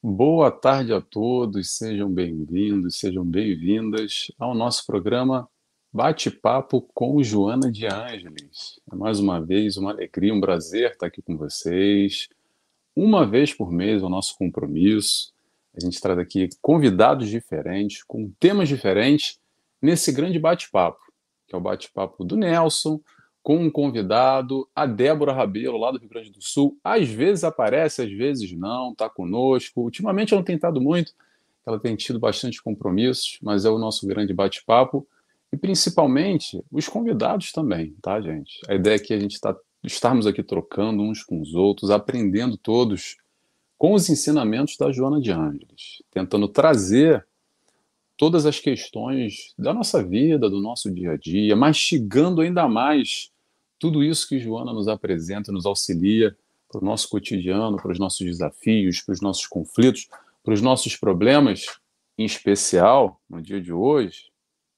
Boa tarde a todos, sejam bem-vindos, sejam bem-vindas ao nosso programa Bate-Papo com Joana de Ângeles. É mais uma vez uma alegria, um prazer estar aqui com vocês. Uma vez por mês é o nosso compromisso. A gente traz aqui convidados diferentes, com temas diferentes, nesse grande bate-papo, que é o bate-papo do Nelson, com um convidado, a Débora Rabelo, lá do Rio Grande do Sul. Às vezes aparece, às vezes não, está conosco. Ultimamente ela não tem estado muito, ela tem tido bastante compromissos, mas é o nosso grande bate-papo. E principalmente os convidados também, tá, gente? A ideia é que a gente estarmos aqui trocando uns com os outros, aprendendo todos com os ensinamentos da Joana de Ângeles, tentando trazer todas as questões da nossa vida, do nosso dia a dia, mastigando ainda mais tudo isso que Joana nos apresenta, nos auxilia para o nosso cotidiano, para os nossos desafios, para os nossos conflitos, para os nossos problemas, em especial, no dia de hoje,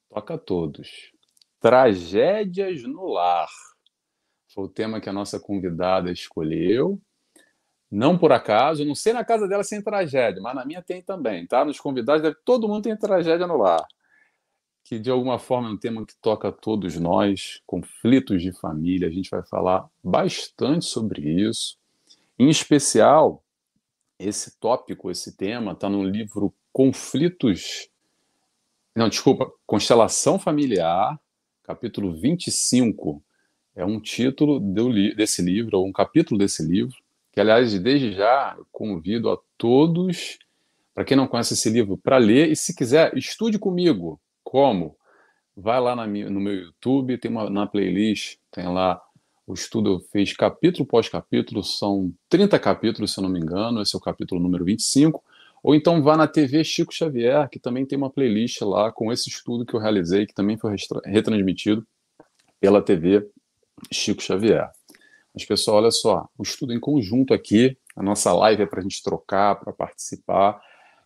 toca a todos. Tragédias no lar. Foi o tema que a nossa convidada escolheu. Não por acaso, eu não sei na casa dela sem tragédia, mas na minha tem também, tá? Nos convidados, todo mundo tem tragédia no lar, que de alguma forma é um tema que toca a todos nós, conflitos de família, a gente vai falar bastante sobre isso. Em especial, esse tópico, esse tema, está no livro Conflitos. Não, desculpa, Constelação Familiar, capítulo 25. É um título desse livro, ou um capítulo desse livro, que, aliás, desde já eu convido a todos, para quem não conhece esse livro, para ler, e se quiser, estude comigo. Como? Vai lá no meu YouTube, tem na playlist, tem lá o estudo, eu fiz capítulo pós capítulo, são 30 capítulos, se eu não me engano, esse é o capítulo número 25. Ou então vá na TV Chico Xavier, que também tem uma playlist lá com esse estudo que eu realizei, que também foi retransmitido pela TV Chico Xavier. Mas, pessoal, olha só, o estudo em conjunto aqui, a nossa live é para a gente trocar, para participar.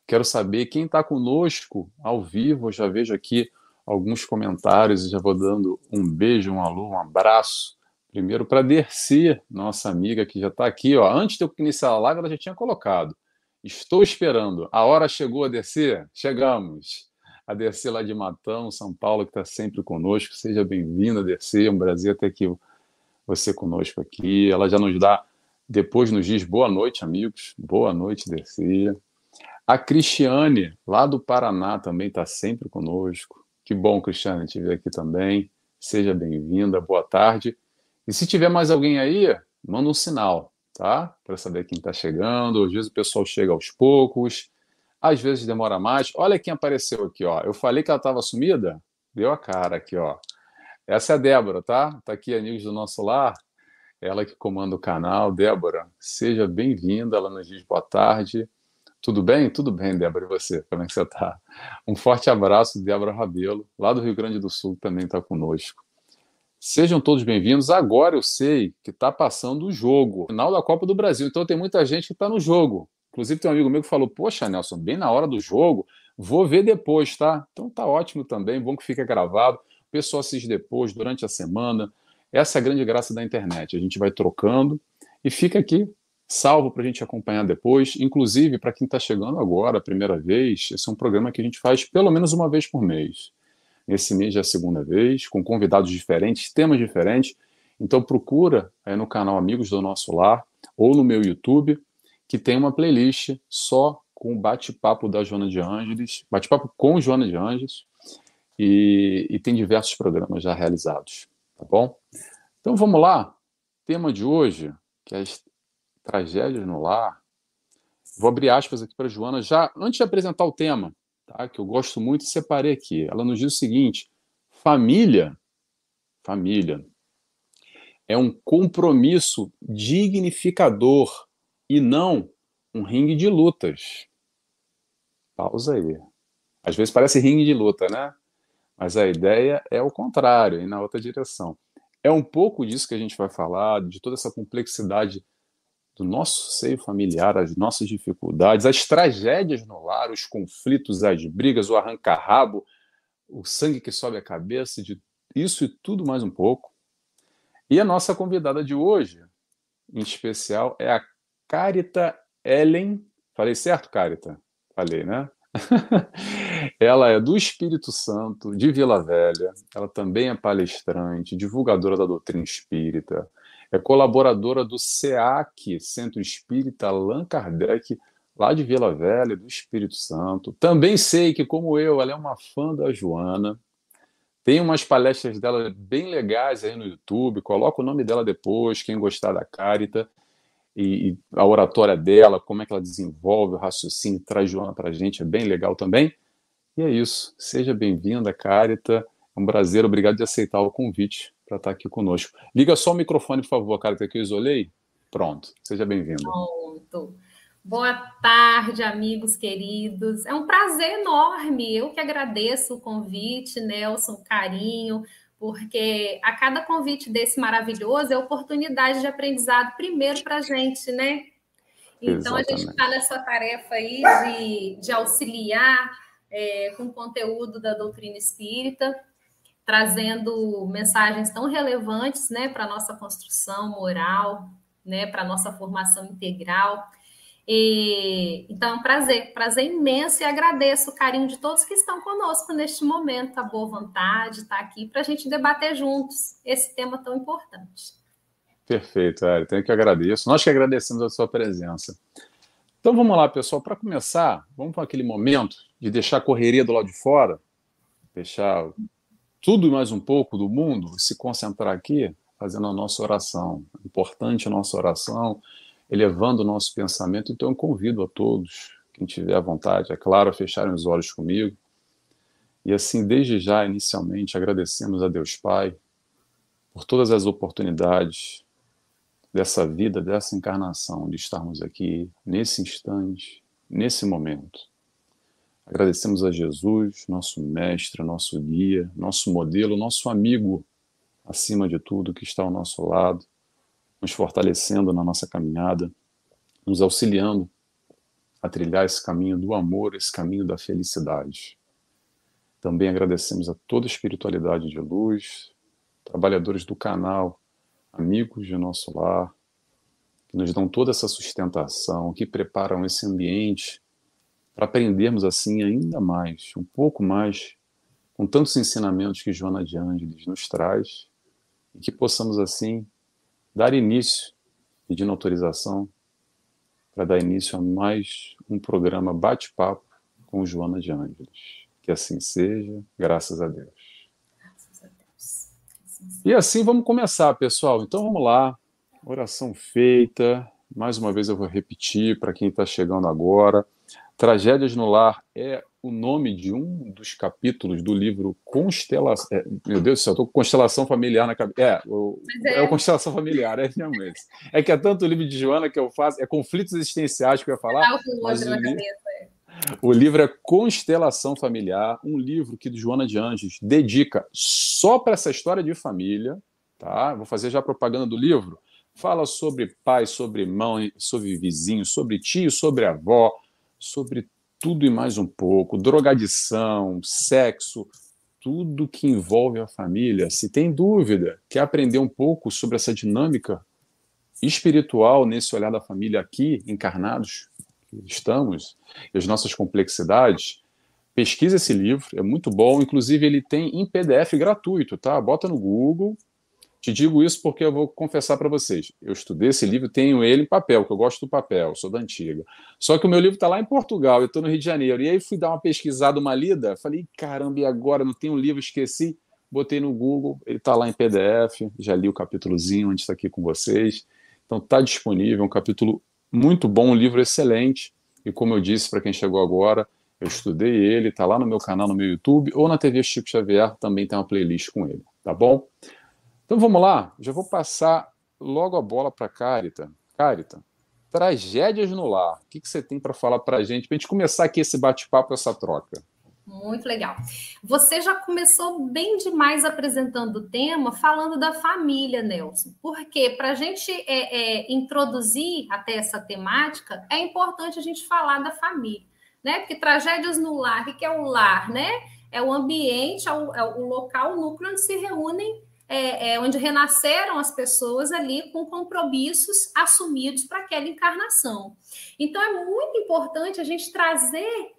Quero saber quem está conosco ao vivo, eu já vejo aqui alguns comentários e já vou dando um beijo, um alô, um abraço. Primeiro para Dercy, nossa amiga que já está aqui, ó. Antes de eu iniciar a live, ela já tinha colocado. Estou esperando. A hora chegou, Dercy? Chegamos. A Dercy lá de Matão, São Paulo, que está sempre conosco. Seja bem-vinda, Dercy. É um prazer ter aqui você conosco aqui. Ela já nos dá, depois nos diz boa noite, amigos. Boa noite, Dercy. A Cristiane, lá do Paraná, também está sempre conosco. Que bom, Cristiane, te ver aqui também. Seja bem-vinda, boa tarde. E se tiver mais alguém aí, manda um sinal, tá? Para saber quem está chegando. Às vezes o pessoal chega aos poucos, às vezes demora mais. Olha quem apareceu aqui, ó. Eu falei que ela estava sumida? Deu a cara aqui, ó. Essa é a Débora, tá? Tá aqui, amigos do nosso lar. Ela que comanda o canal. Débora, seja bem-vinda. Ela nos diz boa tarde. Tudo bem? Tudo bem, Débora. E você? Como é que você está? Um forte abraço, Débora Rabelo, lá do Rio Grande do Sul, que também está conosco. Sejam todos bem-vindos. Agora eu sei que está passando o jogo, final da Copa do Brasil. Então tem muita gente que está no jogo. Inclusive tem um amigo meu que falou: Poxa, Nelson, bem na hora do jogo, vou ver depois, tá? Então tá ótimo também, bom que fica gravado. O pessoal assiste depois, durante a semana. Essa é a grande graça da internet. A gente vai trocando e fica aqui salvo para a gente acompanhar depois. Inclusive, para quem está chegando agora, a primeira vez, esse é um programa que a gente faz pelo menos uma vez por mês. Esse mês já é a segunda vez, com convidados diferentes, temas diferentes. Então procura aí no canal Amigos do Nosso Lar ou no meu YouTube, que tem uma playlist só com o bate-papo da Joana de Ângeles, bate-papo com Joana de Ângeles, e tem diversos programas já realizados, tá bom? Então vamos lá. Tema de hoje, que é as tragédias no lar. Vou abrir aspas aqui para a Joana, já antes de apresentar o tema, tá, que eu gosto muito, separei aqui. Ela nos diz o seguinte: família, família é um compromisso dignificador e não um ringue de lutas. Pausa aí. Às vezes parece ringue de luta, né? Mas a ideia é o contrário, e na outra direção. É um pouco disso que a gente vai falar, de toda essa complexidade do nosso seio familiar, as nossas dificuldades, as tragédias no lar, os conflitos, as brigas, o arranca-rabo, o sangue que sobe a cabeça, de isso e tudo mais um pouco. E a nossa convidada de hoje, em especial, é a Carita Ellen. Falei certo, Carita? Falei, né? Ela é do Espírito Santo, de Vila Velha. Ela também é palestrante, divulgadora da doutrina espírita. É colaboradora do SEAC, Centro Espírita Allan Kardec, lá de Vila Velha, do Espírito Santo. Também sei que, como eu, ela é uma fã da Joana. Tem umas palestras dela bem legais aí no YouTube. Coloca o nome dela depois, quem gostar da Carita e a oratória dela, como é que ela desenvolve o raciocínio, traz Joana para a gente, é bem legal também. E é isso. Seja bem-vinda, Carita. É um prazer, obrigado de aceitar o convite para estar aqui conosco. Liga só o microfone, por favor, Carita, que eu isolei. Pronto, seja bem-vinda. Pronto. Boa tarde, amigos queridos. É um prazer enorme. Eu que agradeço o convite, Nelson, o carinho, porque a cada convite desse maravilhoso é oportunidade de aprendizado primeiro para a gente, né? Então, a gente está nessa tarefa aí de auxiliar com o conteúdo da doutrina espírita, trazendo mensagens tão relevantes, né, para a nossa construção moral, né, para a nossa formação integral. Então, é um prazer imenso, e agradeço o carinho de todos que estão conosco neste momento, a boa vontade, estar aqui para a gente debater juntos esse tema tão importante. Perfeito, Ari, tenho que agradecer. Nós que agradecemos a sua presença. Então vamos lá, pessoal, para começar, vamos para aquele momento de deixar a correria do lado de fora, deixar tudo e mais um pouco do mundo, se concentrar aqui, fazendo a nossa oração. Importante a nossa oração, elevando o nosso pensamento. Então eu convido a todos, quem tiver à vontade, é claro, a fecharem os olhos comigo. E assim, desde já, inicialmente, agradecemos a Deus Pai por todas as oportunidades dessa vida, dessa encarnação, de estarmos aqui nesse instante, nesse momento. Agradecemos a Jesus, nosso mestre, nosso guia, nosso modelo, nosso amigo, acima de tudo, que está ao nosso lado, nos fortalecendo na nossa caminhada, nos auxiliando a trilhar esse caminho do amor, esse caminho da felicidade. Também agradecemos a toda a espiritualidade de luz, trabalhadores do canal, amigos de nosso lar, que nos dão toda essa sustentação, que preparam esse ambiente para aprendermos assim ainda mais, um pouco mais, com tantos ensinamentos que Joana de Ângeles nos traz, e que possamos assim dar início, pedindo autorização, para dar início a mais um programa Bate-Papo com Joana de Ângeles. Que assim seja, graças a Deus. Graças a Deus. E assim vamos começar, pessoal. Então vamos lá, oração feita. Mais uma vez eu vou repetir para quem está chegando agora. Tragédias no Lar é o nome de um dos capítulos do livro Constelação. Meu Deus do céu, estou com Constelação Familiar na cabeça. É o Constelação Familiar, é mesmo esse. É que é tanto o livro de Joana que eu faço, é Conflitos Existenciais que eu ia falar. Mas o livro é Constelação Familiar, um livro que Joana de Ângeles dedica só para essa história de família. Tá? Vou fazer já propaganda do livro. Fala sobre pai, sobre mãe, sobre vizinho, sobre tio, sobre avó, sobre tudo e mais um pouco, drogadição, sexo, tudo que envolve a família. Se tem dúvida, quer aprender um pouco sobre essa dinâmica espiritual nesse olhar da família aqui, encarnados, que estamos, e as nossas complexidades, pesquisa esse livro, é muito bom, inclusive ele tem em PDF gratuito, tá? Bota no Google. Te digo isso porque eu vou confessar para vocês. Eu estudei esse livro, tenho ele em papel, que eu gosto do papel, sou da antiga. Só que o meu livro está lá em Portugal, eu estou no Rio de Janeiro. E aí fui dar uma pesquisada, uma lida, falei, caramba, e agora? Não tem um livro, esqueci. Botei no Google, ele está lá em PDF, já li o capítulozinho antes de estar aqui com vocês. Então está disponível, um capítulo muito bom, um livro excelente. E como eu disse para quem chegou agora, eu estudei ele, está lá no meu canal, no meu YouTube, ou na TV Chico Xavier, também tem uma playlist com ele, tá bom? Então vamos lá, já vou passar logo a bola para a Carita. Carita, tragédias no lar, o que você tem para falar para a gente começar aqui esse bate-papo, essa troca? Muito legal. Você já começou bem demais apresentando o tema, falando da família, Nelson. Porque para a gente introduzir até essa temática, é importante a gente falar da família, né? Porque tragédias no lar, o que é o lar, né? É o ambiente, é o local, o núcleo onde se reúnem onde renasceram as pessoas ali com compromissos assumidos para aquela encarnação. Então, é muito importante a gente trazer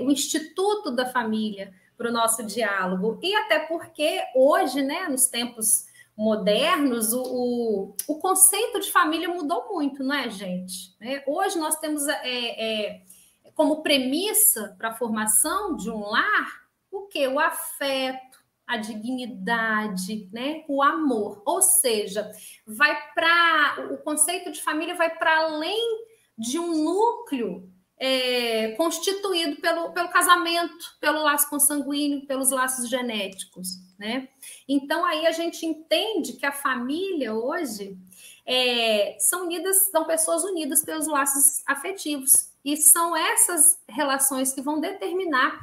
o Instituto da Família para o nosso diálogo, e até porque hoje, né, nos tempos modernos, o conceito de família mudou muito, não é, gente? Hoje nós temos como premissa para a formação de um lar o quê? O afeto, a dignidade, né? O amor. Ou seja, o conceito de família vai para além de um núcleo constituído pelo casamento, pelo laço consanguíneo, pelos laços genéticos, né? Então, aí a gente entende que a família hoje são pessoas unidas pelos laços afetivos, e são essas relações que vão determinar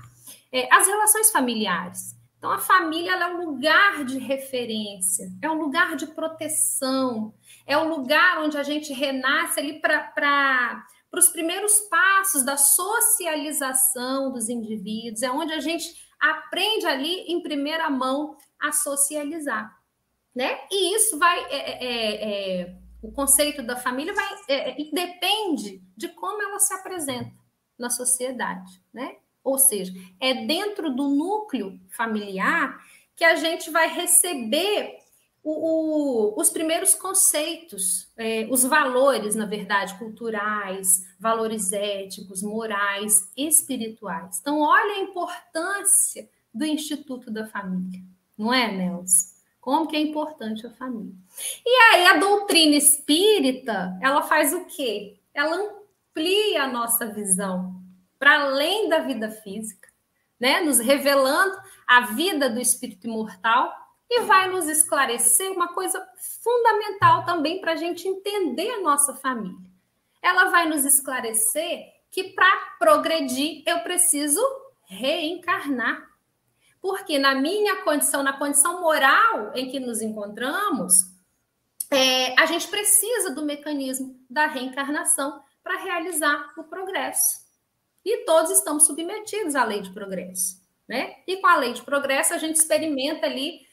as relações familiares. Então, a família ela é um lugar de referência, é um lugar de proteção, é um lugar onde a gente renasce ali para os primeiros passos da socialização dos indivíduos, é onde a gente aprende ali em primeira mão a socializar, né? E isso vai... o conceito da família depende de como ela se apresenta na sociedade, né? Ou seja, é dentro do núcleo familiar que a gente vai receber os primeiros conceitos, os valores, na verdade, culturais, valores éticos, morais, espirituais. Então, olha a importância do Instituto da Família, não é, Nelson? Como que é importante a família. E aí, a doutrina espírita, ela faz o quê? Ela amplia a nossa visão para além da vida física, né? Nos revelando a vida do espírito imortal, e vai nos esclarecer uma coisa fundamental também para a gente entender a nossa família. Ela vai nos esclarecer que para progredir eu preciso reencarnar. Porque na minha condição, na condição moral em que nos encontramos, a gente precisa do mecanismo da reencarnação para realizar o progresso. E todos estamos submetidos à lei de progresso, né? E com a lei de progresso a gente experimenta ali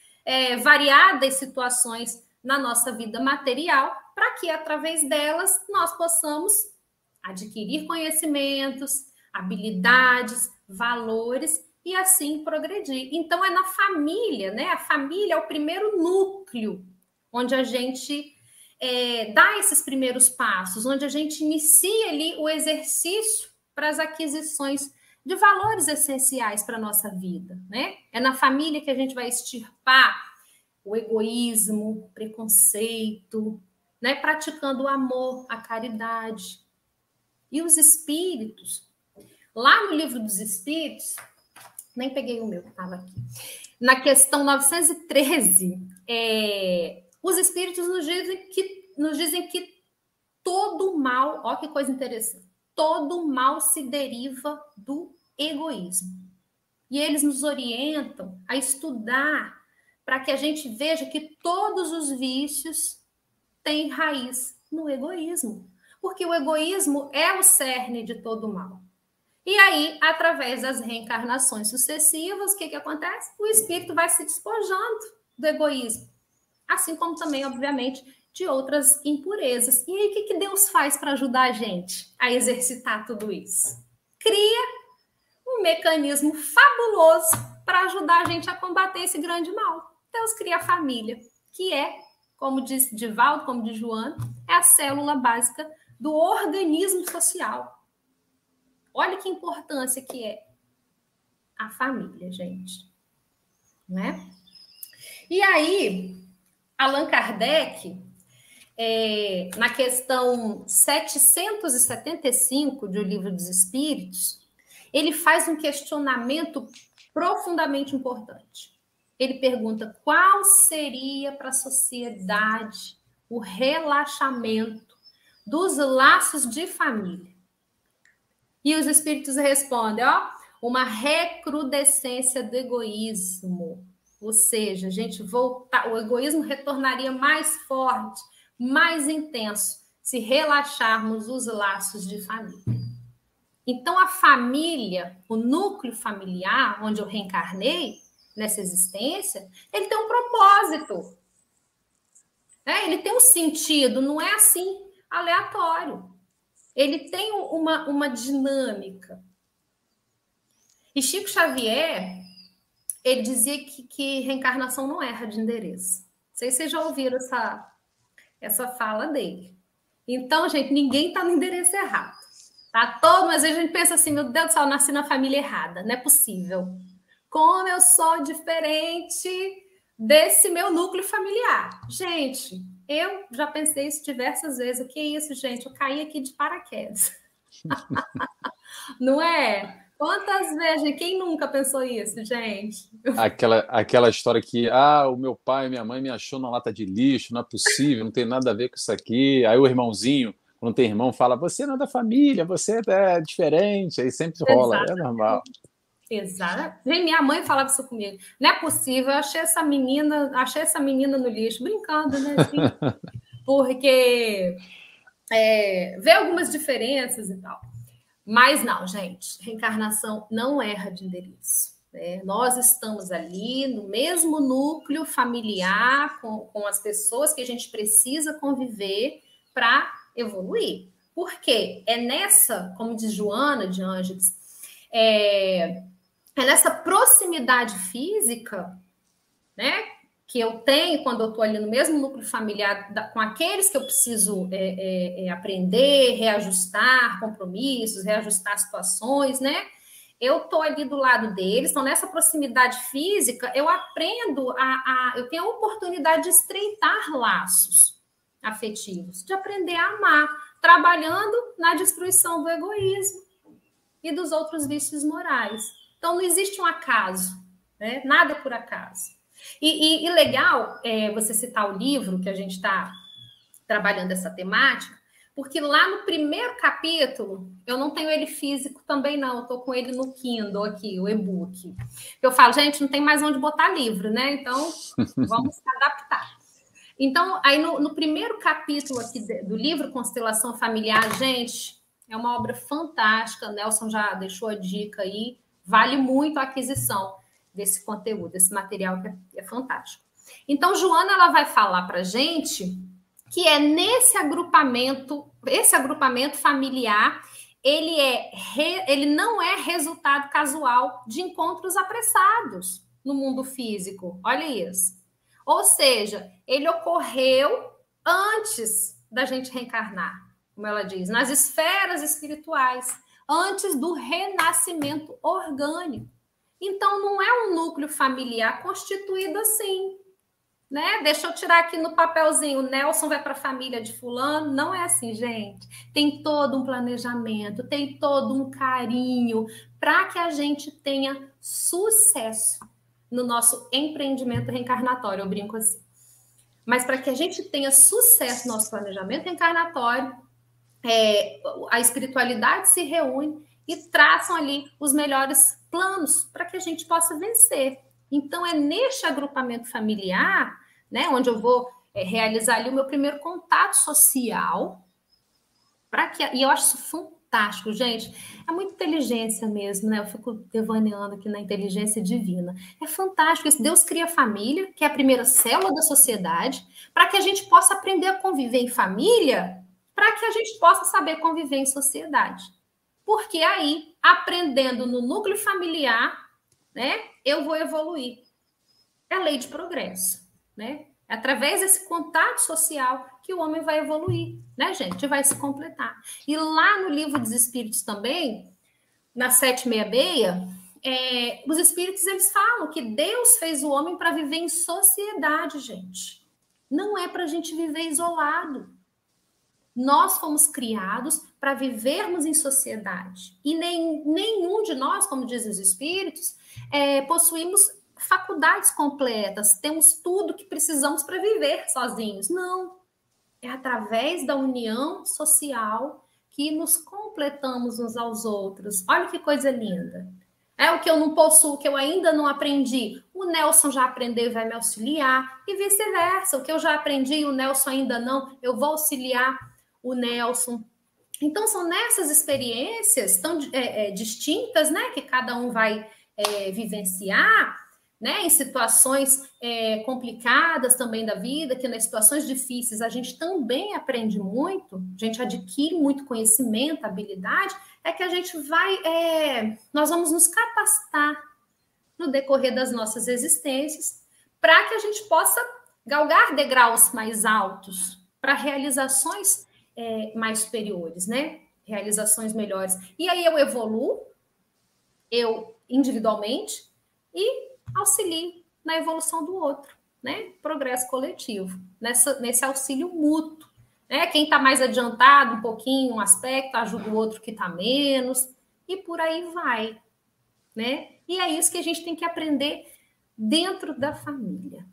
variadas situações na nossa vida material, para que através delas nós possamos adquirir conhecimentos, habilidades, valores e assim progredir. Então, é na família, né? A família é o primeiro núcleo onde a gente dá esses primeiros passos, onde a gente inicia ali o exercício para as aquisições de valores essenciais para a nossa vida, né? É na família que a gente vai extirpar o egoísmo, o preconceito, né? Praticando o amor, a caridade. E os espíritos, lá no Livro dos Espíritos, nem peguei o meu, estava aqui. Na questão 913, os espíritos nos dizem que todo mal, olha que coisa interessante, todo mal se deriva do egoísmo. E eles nos orientam a estudar para que a gente veja que todos os vícios têm raiz no egoísmo. Porque o egoísmo é o cerne de todo mal. E aí, através das reencarnações sucessivas, o que acontece? O espírito vai se despojando do egoísmo. Assim como também, obviamente, de outras impurezas. E aí, o que Deus faz para ajudar a gente a exercitar tudo isso? Cria um mecanismo fabuloso para ajudar a gente a combater esse grande mal. Deus cria a família, que como disse Divaldo, como diz Joana, é a célula básica do organismo social. Olha que importância que é a família, gente. Né? E aí, Allan Kardec, na questão 775 do Livro dos Espíritos, ele faz um questionamento profundamente importante. Ele pergunta qual seria para a sociedade o relaxamento dos laços de família. E os espíritos respondem, uma recrudescência do egoísmo. Ou seja, o egoísmo retornaria mais forte, mais intenso, se relaxarmos os laços de família. Então, a família, o núcleo familiar, onde eu reencarnei nessa existência, ele tem um propósito. propósito. Ele tem um sentido, não é assim aleatório. Ele tem uma dinâmica. E Chico Xavier, ele dizia que reencarnação não erra de endereço. Não sei se vocês já ouviram essa fala dele. Então, gente, ninguém está no endereço errado. Tá todo, mas a gente pensa assim, meu Deus do céu, eu nasci na família errada. Não é possível. Como eu sou diferente desse meu núcleo familiar. Gente, eu já pensei isso diversas vezes. O que é isso, gente? Eu caí aqui de paraquedas. Não é? Quantas vezes? Quem nunca pensou isso, gente? Aquela história que, o meu pai e minha mãe me achou na lata de lixo, não é possível, não tem nada a ver com isso aqui. Aí o irmãozinho, quando tem irmão, fala, você não é da família, você é diferente. Aí sempre rola, é normal. Exato. Minha mãe falava isso comigo. Não é possível, eu achei essa menina no lixo, brincando, né? Assim, porque vê algumas diferenças e tal. Mas não, gente, reencarnação não erra de endereço. Né? Nós estamos ali no mesmo núcleo familiar, com as pessoas que a gente precisa conviver para evoluir. Por quê? É nessa, como diz Joana de Ângeles, é nessa proximidade física, né, que eu tenho quando eu estou ali no mesmo núcleo familiar com aqueles que eu preciso aprender, reajustar compromissos, reajustar situações, né? Eu estou ali do lado deles, então nessa proximidade física eu aprendo eu tenho a oportunidade de estreitar laços afetivos, de aprender a amar, trabalhando na destruição do egoísmo e dos outros vícios morais. Então, não existe um acaso, né? Nada é por acaso. E legal você citar o livro que a gente está trabalhando essa temática, porque lá no primeiro capítulo, eu não tenho ele físico também, não. Eu estou com ele no Kindle aqui, o e-book. Eu falo, gente, não tem mais onde botar livro, né? Então, vamos se adaptar. Então, aí no primeiro capítulo aqui do livro Constelação Familiar, gente, é uma obra fantástica. Nelson já deixou a dica aí. Vale muito a aquisição desse conteúdo, desse material que é fantástico. Então, Joana, ela vai falar para a gente que esse agrupamento familiar, ele não é resultado casual de encontros apressados no mundo físico. Olha isso. Ou seja, ele ocorreu antes da gente reencarnar, como ela diz, nas esferas espirituais, antes do renascimento orgânico. Então, não é um núcleo familiar constituído assim, né? Deixa eu tirar aqui no papelzinho, o Nelson vai para a família de fulano. Não é assim, gente. Tem todo um planejamento, tem todo um carinho para que a gente tenha sucesso no nosso empreendimento reencarnatório, eu brinco assim. Mas para que a gente tenha sucesso no nosso planejamento reencarnatório, a espiritualidade se reúne e traçam ali os melhores planos para que a gente possa vencer. Então, é neste agrupamento familiar, né, onde eu vou realizar ali o meu primeiro contato social, e eu acho isso fantástico, gente. É muita inteligência mesmo, né? Eu fico devaneando aqui na inteligência divina. É fantástico isso. Deus cria a família, que é a primeira célula da sociedade, para que a gente possa aprender a conviver em família, para que a gente possa saber conviver em sociedade. Porque aí, aprendendo no núcleo familiar, né, eu vou evoluir. É a lei de progresso, né? É através desse contato social que o homem vai evoluir, né, gente? Vai se completar. E lá no Livro dos Espíritos também, na 766, os espíritos, eles falam que Deus fez o homem para viver em sociedade, gente. Não é para a gente viver isolado. Nós fomos criados para vivermos em sociedade. E nenhum de nós, como dizem os espíritos, possuímos faculdades completas, temos tudo que precisamos para viver sozinhos. Não. É através da união social que nos completamos uns aos outros. Olha que coisa linda. É o que eu não possuo, o que eu ainda não aprendi. O Nelson já aprendeu e vai me auxiliar. E vice-versa. O que eu já aprendi e o Nelson ainda não, eu vou auxiliar o Nelson. Então, são nessas experiências tão distintas, né, que cada um vai vivenciar, né, em situações complicadas também da vida, que nas situações difíceis a gente também aprende muito, a gente adquire muito conhecimento, habilidade, é que a gente nós vamos nos capacitar no decorrer das nossas existências para que a gente possa galgar degraus mais altos para realizações mais superiores, né? Realizações melhores. E aí eu evoluo, eu individualmente, e auxilio na evolução do outro, né? Progresso coletivo, nesse auxílio mútuo. Né? Quem está mais adiantado um pouquinho, um aspecto, ajuda o outro que está menos, e por aí vai. Né? E é isso que a gente tem que aprender dentro da família.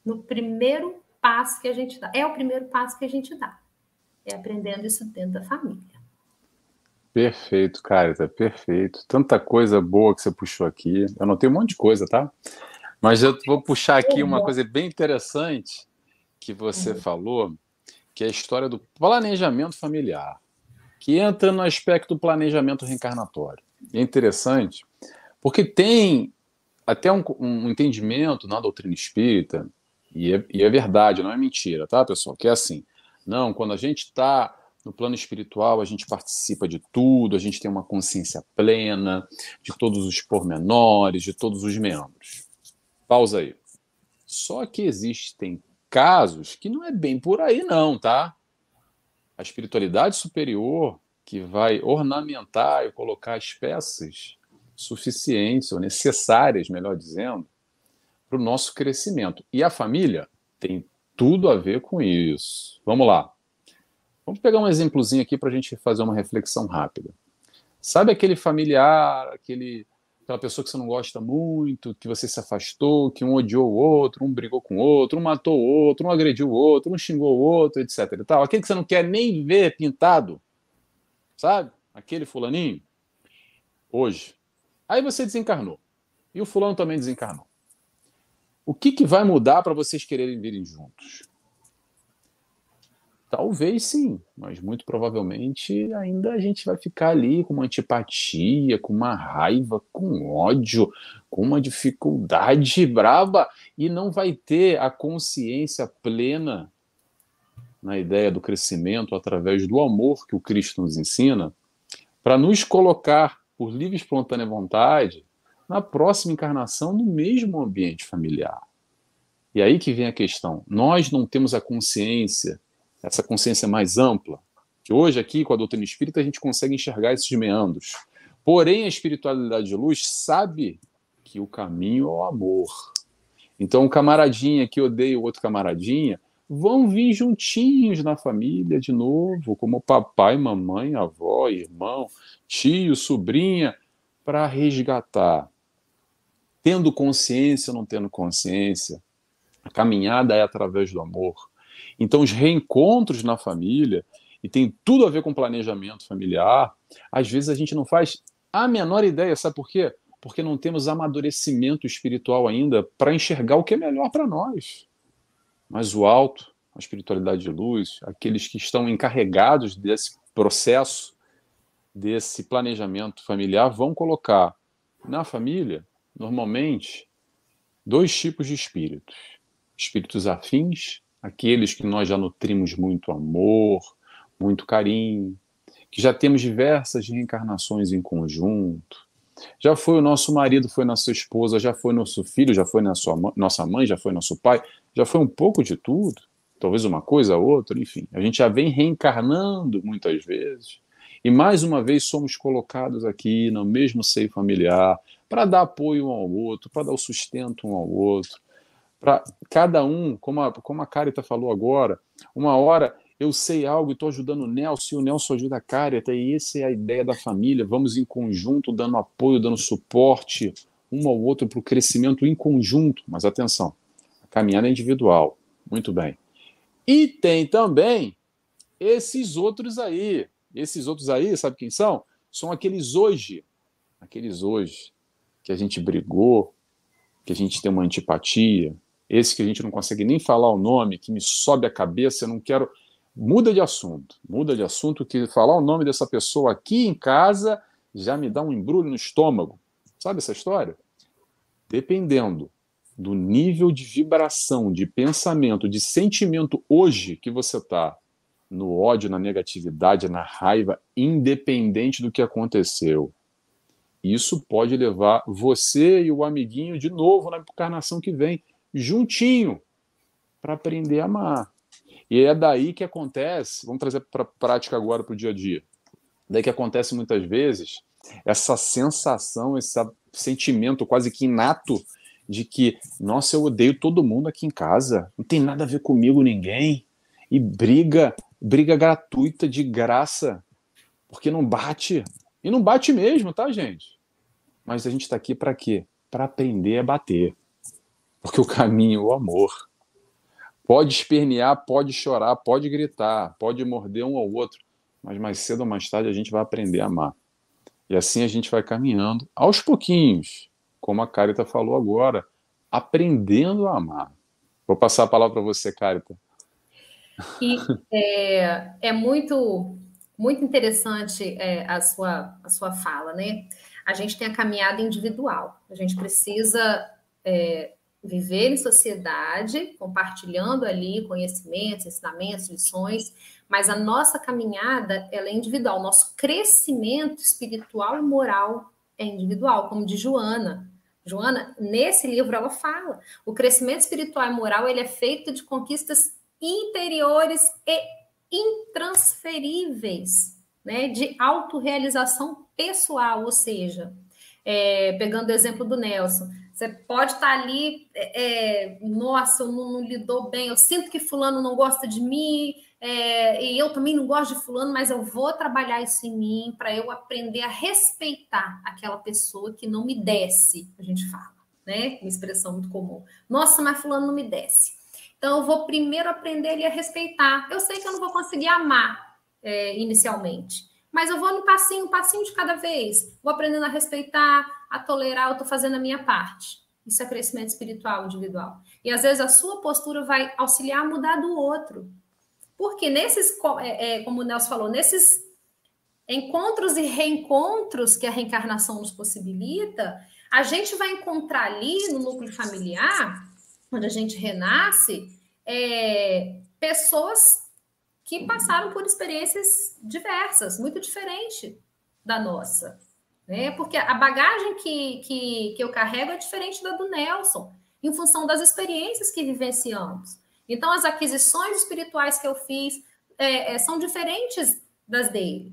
No primeiro passo que a gente dá. É o primeiro passo que a gente dá. É aprendendo isso dentro da família. Perfeito, cara, tá perfeito. Tanta coisa boa que você puxou aqui. Eu anotei um monte de coisa, tá? Mas eu vou puxar aqui uma coisa bem interessante que você falou, que é a história do planejamento familiar, que entra no aspecto do planejamento reencarnatório. É interessante, porque tem até um entendimento na doutrina espírita, e é verdade, não é mentira, tá, pessoal? Que é assim, não, quando a gente está no plano espiritual, a gente participa de tudo, a gente tem uma consciência plena de todos os pormenores, de todos os membros. Pausa aí. Só que existem casos que não é bem por aí não, tá? A espiritualidade superior que vai ornamentar e colocar as peças suficientes ou necessárias, melhor dizendo, para o nosso crescimento. E a família tem tudo a ver com isso. Vamos lá. Vamos pegar um exemplozinho aqui para a gente fazer uma reflexão rápida. Sabe aquele familiar, aquela pessoa que você não gosta muito, que você se afastou, que um odiou o outro, um brigou com o outro, um matou o outro, um agrediu o outro, um xingou o outro, etc. E tal. Aquele que você não quer nem ver pintado, sabe? Aquele fulaninho. Hoje. Aí você desencarnou. E o fulano também desencarnou. O que vai mudar para vocês quererem virem juntos? Talvez sim, mas muito provavelmente ainda a gente vai ficar ali com uma antipatia, com uma raiva, com ódio, com uma dificuldade braba e não vai ter a consciência plena na ideia do crescimento através do amor que o Cristo nos ensina para nos colocar por livre e espontânea vontade na próxima encarnação no mesmo ambiente familiar. E aí que vem a questão. Nós não temos a consciência, essa consciência mais ampla, que hoje aqui com a doutrina espírita a gente consegue enxergar esses meandros. Porém, a espiritualidade de luz sabe que o caminho é o amor. Então, um camaradinha que odeia o outro camaradinha vão vir juntinhos na família de novo, como papai, mamãe, avó, irmão, tio, sobrinha, para resgatar. Tendo consciência ou não tendo consciência, a caminhada é através do amor. Então, os reencontros na família, e tem tudo a ver com planejamento familiar, às vezes a gente não faz a menor ideia, sabe por quê? Porque não temos amadurecimento espiritual ainda para enxergar o que é melhor para nós. Mas o alto, a espiritualidade de luz, aqueles que estão encarregados desse processo, desse planejamento familiar, vão colocar na família, normalmente, dois tipos de espíritos. Espíritos afins, aqueles que nós já nutrimos muito amor, muito carinho, que já temos diversas reencarnações em conjunto. Já foi o nosso marido, foi nossa esposa, já foi nosso filho, já foi nossa mãe, já foi nosso pai, já foi um pouco de tudo, talvez uma coisa ou outra, enfim. A gente já vem reencarnando muitas vezes, e mais uma vez somos colocados aqui no mesmo seio familiar, para dar apoio um ao outro, para dar o sustento um ao outro, para cada um, como a Carita falou agora, uma hora eu sei algo e estou ajudando o Nelson, e o Nelson ajuda a Carita, e essa é a ideia da família, vamos em conjunto, dando apoio, dando suporte um ao outro para o crescimento em conjunto, mas atenção, a caminhada é individual, muito bem. E tem também esses outros aí, sabe quem são? São aqueles hoje, que a gente brigou, que a gente tem uma antipatia, esse que a gente não consegue nem falar o nome, que me sobe a cabeça, eu não quero... Muda de assunto, que falar o nome dessa pessoa aqui em casa já me dá um embrulho no estômago. Sabe essa história? Dependendo do nível de vibração, de pensamento, de sentimento hoje que você está, no ódio, na negatividade, na raiva, independente do que aconteceu. Isso pode levar você e o amiguinho de novo na encarnação que vem, juntinho, para aprender a amar. E é daí que acontece, vamos trazer para a prática agora, para o dia a dia, daí que acontece muitas vezes essa sensação, esse sentimento quase que inato de que, nossa, eu odeio todo mundo aqui em casa, não tem nada a ver comigo ninguém, e briga gratuita, de graça, porque não bate, e não bate mesmo, tá, gente? Mas a gente está aqui para quê? Para aprender a bater, porque o caminho é o amor. Pode espernear, pode chorar, pode gritar, pode morder um ao outro, mas mais cedo ou mais tarde a gente vai aprender a amar. E assim a gente vai caminhando, aos pouquinhos, como a Carita falou agora, aprendendo a amar. Vou passar a palavra para você, Carita. E é muito, muito interessante a sua fala, né? A gente tem a caminhada individual, a gente precisa viver em sociedade, compartilhando ali conhecimentos, ensinamentos, lições, mas a nossa caminhada ela é individual, o nosso crescimento espiritual e moral é individual, como de Joana. Joana, nesse livro, ela fala, o crescimento espiritual e moral ele é feito de conquistas interiores e intransferíveis, né, de autorrealização pessoal, ou seja, pegando o exemplo do Nelson, você pode estar ali, nossa, eu não lidou bem, eu sinto que fulano não gosta de mim, e eu também não gosto de fulano, mas eu vou trabalhar isso em mim para eu aprender a respeitar aquela pessoa que não me desce, a gente fala, né? Uma expressão muito comum. Nossa, mas fulano não me desce. Então, eu vou primeiro aprender ele a respeitar. Eu sei que eu não vou conseguir amar inicialmente, mas eu vou no passinho, um passinho de cada vez. Vou aprendendo a respeitar, a tolerar, eu estou fazendo a minha parte. Isso é crescimento espiritual individual. E, às vezes, a sua postura vai auxiliar a mudar do outro. Porque nesses, como o Nelson falou, nesses encontros e reencontros que a reencarnação nos possibilita, a gente vai encontrar ali no núcleo familiar, onde a gente renasce, pessoas que passaram por experiências diversas, muito diferentes da nossa. Né? Porque a bagagem que eu carrego é diferente da do Nelson, em função das experiências que vivenciamos. Então, as aquisições espirituais que eu fiz são diferentes das dele.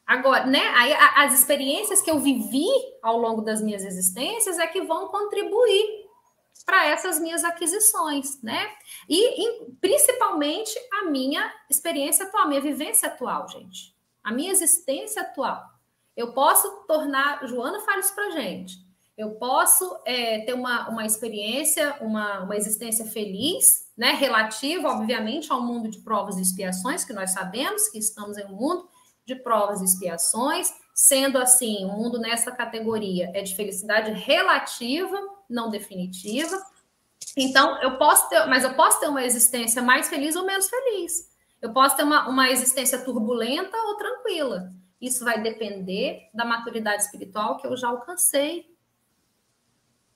Agora, né, aí, as experiências que eu vivi ao longo das minhas existências é que vão contribuir para essas minhas aquisições, né? E principalmente a minha experiência atual, a minha vivência atual, gente. A minha existência atual. Eu posso tornar... Joana fala isso para gente. Eu posso ter uma experiência, uma existência feliz, né? Relativa, obviamente, ao mundo de provas e expiações, que nós sabemos que estamos em um mundo de provas e expiações. Sendo assim, o mundo nessa categoria é de felicidade relativa, não definitiva. Então, eu posso ter uma existência mais feliz ou menos feliz. Eu posso ter uma existência turbulenta ou tranquila. Isso vai depender da maturidade espiritual que eu já alcancei.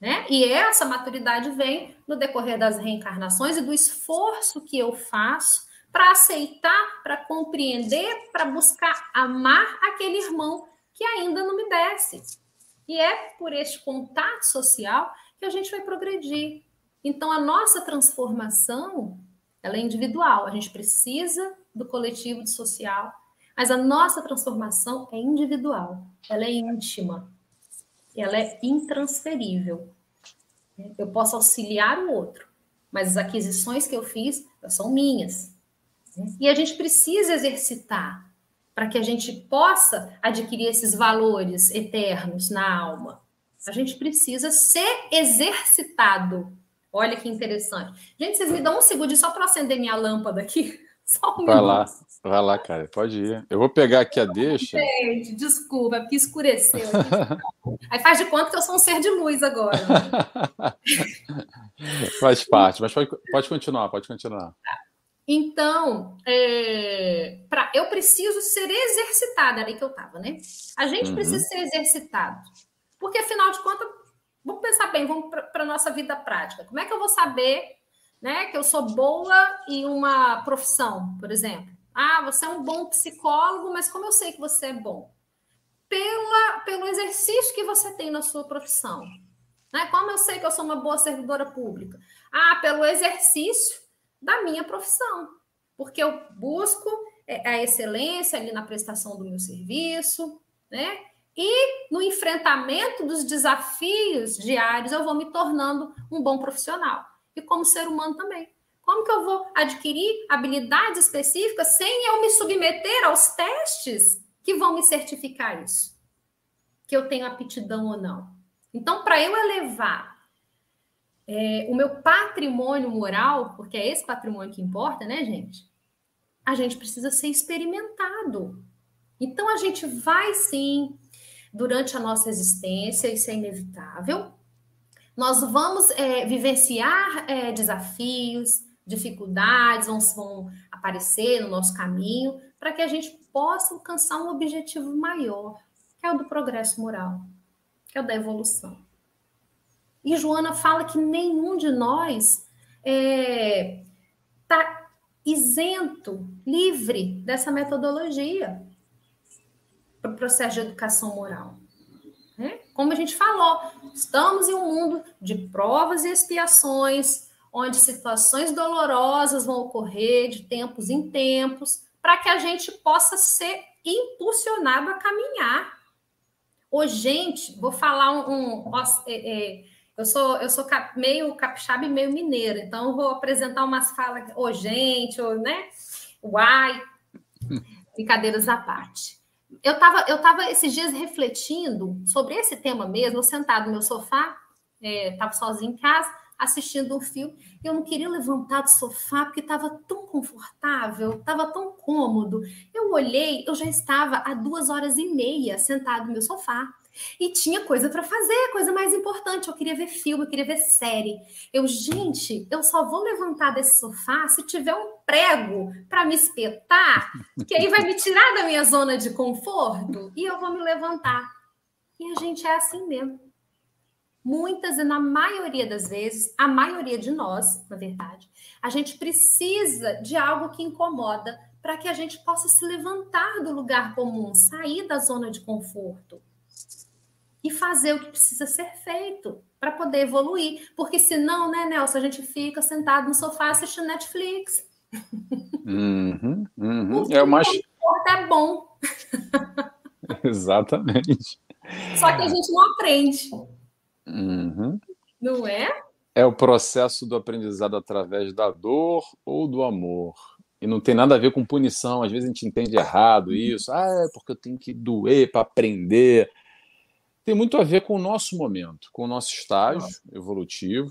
Né? E essa maturidade vem no decorrer das reencarnações e do esforço que eu faço para aceitar, para compreender, para buscar amar aquele irmão que ainda não me desce. E é por este contato social que a gente vai progredir. Então, a nossa transformação, ela é individual. A gente precisa do coletivo, do social, mas a nossa transformação é individual. Ela é íntima. Ela é intransferível. Eu posso auxiliar o outro, mas as aquisições que eu fiz são minhas. E a gente precisa exercitar para que a gente possa adquirir esses valores eternos na alma. A gente precisa ser exercitado. Olha que interessante. Gente, vocês me dão um segundo só para acender minha lâmpada aqui? Só um minuto. Vai lá, cara, pode ir. Eu vou pegar aqui a deixa. Gente, desculpa, porque escureceu aqui. Aí faz de conta que eu sou um ser de luz agora. Faz parte, mas pode continuar, pode continuar. Então, eu preciso ser exercitada, era aí que eu estava, né? A gente precisa ser exercitado. Porque, afinal de contas, vamos pensar bem, vamos para a nossa vida prática. Como é que eu vou saber, né, que eu sou boa em uma profissão, por exemplo? Ah, você é um bom psicólogo, mas como eu sei que você é bom? Pelo exercício que você tem na sua profissão. Né? Como eu sei que eu sou uma boa servidora pública? Ah, pelo exercício da minha profissão. Porque eu busco a excelência ali na prestação do meu serviço, né? E no enfrentamento dos desafios diários, eu vou me tornando um bom profissional. E como ser humano também. Como que eu vou adquirir habilidades específicas sem eu me submeter aos testes que vão me certificar isso? Que eu tenho aptidão ou não. Então, para eu elevar o meu patrimônio moral, porque é esse patrimônio que importa, né, gente? A gente precisa ser experimentado. Então, a gente vai, sim, durante a nossa existência, isso é inevitável. Nós vamos vivenciar desafios, dificuldades, vão aparecer no nosso caminho, para que a gente possa alcançar um objetivo maior, que é o do progresso moral, que é o da evolução. E Joana fala que nenhum de nós está isento, livre dessa metodologia para o processo de educação moral. Né? Como a gente falou, estamos em um mundo de provas e expiações, onde situações dolorosas vão ocorrer de tempos em tempos, para que a gente possa ser impulsionado a caminhar. Ô, gente, vou falar eu sou meio capixaba e meio mineira, então eu vou apresentar umas falas, ô, gente, né? Uai, brincadeiras à parte. Eu tava esses dias refletindo sobre esse tema mesmo, eu sentado no meu sofá, estava sozinha em casa, assistindo um filme, e eu não queria levantar do sofá, porque estava tão confortável, estava tão cômodo. Eu olhei, eu já estava há 2h30 sentado no meu sofá, e tinha coisa para fazer, coisa mais importante. Eu queria ver filme, eu queria ver série. Gente, eu só vou levantar desse sofá se tiver um prego para me espetar, que aí vai me tirar da minha zona de conforto e eu vou me levantar. E a gente é assim mesmo. Muitas e na maioria das vezes, a maioria de nós, na verdade, a gente precisa de algo que incomoda para que a gente possa se levantar do lugar comum, sair da zona de conforto e fazer o que precisa ser feito para poder evoluir. Porque senão, né, Nelson, a gente fica sentado no sofá assistindo Netflix. É o mais... É bom. Exatamente. Só que a gente não aprende. Não é? É o processo do aprendizado através da dor ou do amor. E não tem nada a ver com punição. Às vezes a gente entende errado isso. É porque eu tenho que doer para aprender. Tem muito a ver com o nosso momento, com o nosso estágio evolutivo.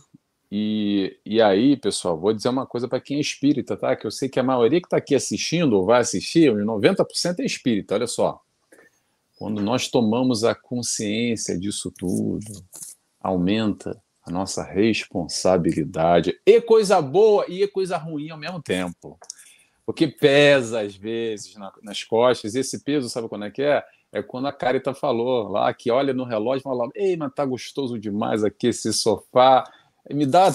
E aí, pessoal, vou dizer uma coisa para quem é espírita, tá? Que eu sei que a maioria que está aqui assistindo ou vai assistir, 90% é espírita, olha só. Quando nós tomamos a consciência disso tudo, aumenta a nossa responsabilidade. E coisa boa e coisa ruim ao mesmo tempo. Porque pesa, às vezes, nas costas. E esse peso, sabe quando é que é? É quando a Carita falou lá, que olha no relógio e fala: ei, mas tá gostoso demais aqui esse sofá.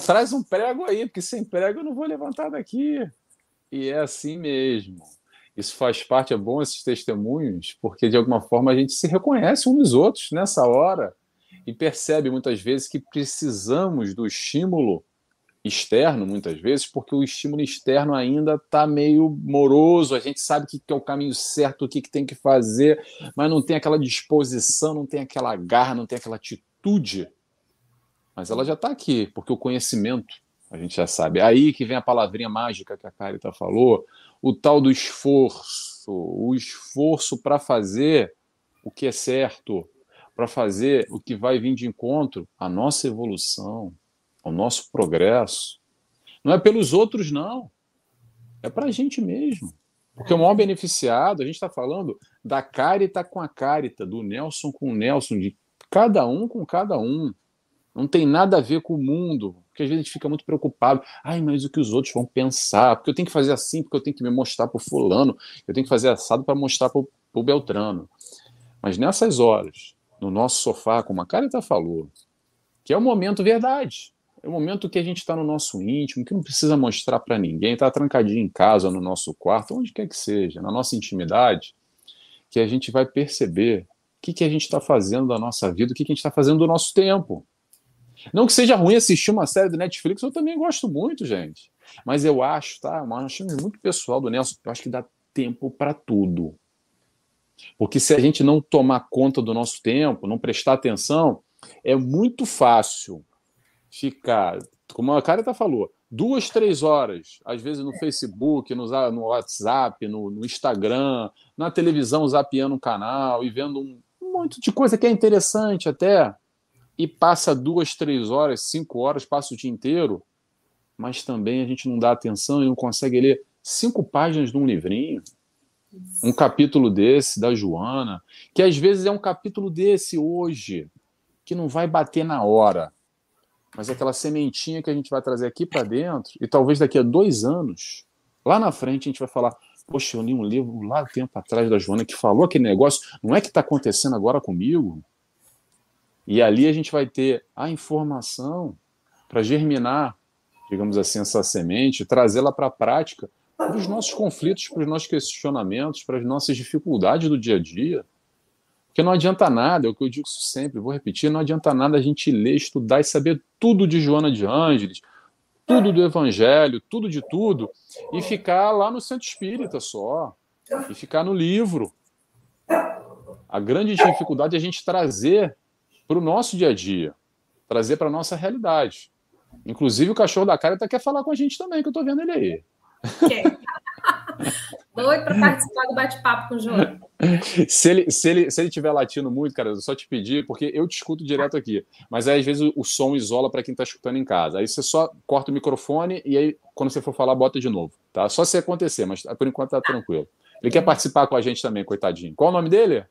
Traz um prego aí, porque sem prego eu não vou levantar daqui. E é assim mesmo. Isso faz parte, é bom esses testemunhos, porque de alguma forma a gente se reconhece uns nos outros nessa hora e percebe muitas vezes que precisamos do estímulo externo, muitas vezes, porque o estímulo externo ainda está meio moroso, a gente sabe o que é o caminho certo, o que tem que fazer, mas não tem aquela disposição, não tem aquela garra, não tem aquela atitude. Mas ela já está aqui, porque o conhecimento a gente já sabe. É aí que vem a palavrinha mágica que a Carita falou, o tal do esforço, o esforço para fazer o que é certo, para fazer o que vai vir de encontro à nossa evolução, ao nosso progresso. Não é pelos outros, não. É para a gente mesmo. Porque o maior beneficiado, a gente está falando da Carita com a Carita, do Nelson com o Nelson, de cada um com cada um. Não tem nada a ver com o mundo, porque às vezes a gente fica muito preocupado. Mas o que os outros vão pensar? Porque eu tenho que fazer assim, porque eu tenho que me mostrar para o fulano, eu tenho que fazer assado para mostrar para o Beltrano. Mas nessas horas, no nosso sofá, como a Carita falou, que é o momento verdade. É o momento que a gente está no nosso íntimo, que não precisa mostrar para ninguém, está trancadinho em casa, no nosso quarto, onde quer que seja, na nossa intimidade, que a gente vai perceber o que a gente está fazendo da nossa vida, o que a gente está fazendo do nosso tempo. Não que seja ruim assistir uma série do Netflix, eu também gosto muito, gente. Mas eu acho, tá? Uma chance muito pessoal do Nelson, eu acho que dá tempo para tudo. Porque se a gente não tomar conta do nosso tempo, não prestar atenção, é muito fácil ficar, como a Carita falou, 2, 3 horas, às vezes no Facebook, no WhatsApp, no Instagram, na televisão, zapeando um canal e vendo um monte de coisa que é interessante até, e passa 2, 3 horas, 5 horas, passa o dia inteiro, mas também a gente não dá atenção e não consegue ler 5 páginas de um livrinho, um capítulo desse, da Joana, que às vezes é um capítulo desse hoje, que não vai bater na hora, mas é aquela sementinha que a gente vai trazer aqui para dentro, e talvez daqui a 2 anos, lá na frente, a gente vai falar: poxa, eu li um livro lá tempo atrás da Joana que falou aquele negócio, não é que está acontecendo agora comigo? E ali a gente vai ter a informação para germinar, digamos assim, essa semente, trazê-la para a prática, para os nossos conflitos, para os nossos questionamentos, para as nossas dificuldades do dia a dia. Porque não adianta nada, é o que eu digo sempre, vou repetir, não adianta nada a gente ler, estudar e saber tudo de Joana de Ângeles, tudo do Evangelho, tudo de tudo, e ficar lá no Centro Espírita só, e ficar no livro. A grande dificuldade é a gente trazer para o nosso dia a dia, trazer para a nossa realidade. Inclusive o cachorro da Carita quer falar com a gente também, que eu estou vendo ele aí. Okay. Doido para participar do bate-papo com o João. Se ele estiver latindo muito, cara, eu só te pedir, porque eu te escuto direto aqui, mas aí às vezes o som isola para quem está escutando em casa. Aí você só corta o microfone e aí, quando você for falar, bota de novo, tá? Só se acontecer, mas por enquanto tá tranquilo. Ele quer participar com a gente também, coitadinho. Qual o nome dele?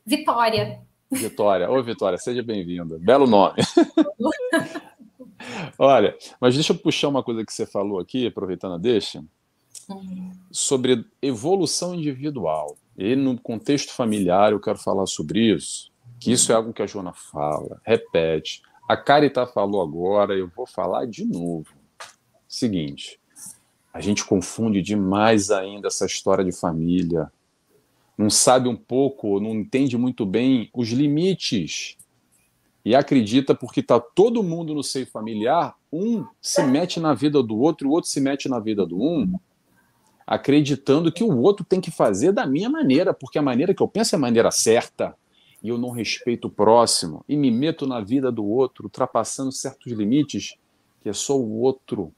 Vitória. Vitória. Ô, Vitória, seja bem-vinda. Belo nome. Olha, mas deixa eu puxar uma coisa que você falou aqui, aproveitando a deixa, sobre evolução individual. E no contexto familiar eu quero falar sobre isso, que isso é algo que a Joana fala, repete. A Carita falou agora, eu vou falar de novo. Seguinte, a gente confunde demais ainda essa história de família. Não sabe um pouco, não entende muito bem os limites. E acredita porque está todo mundo no seio familiar, um se mete na vida do outro, o outro se mete na vida do um, acreditando que o outro tem que fazer da minha maneira, porque a maneira que eu penso é a maneira certa, e eu não respeito o próximo, e me meto na vida do outro, ultrapassando certos limites, que é só o outro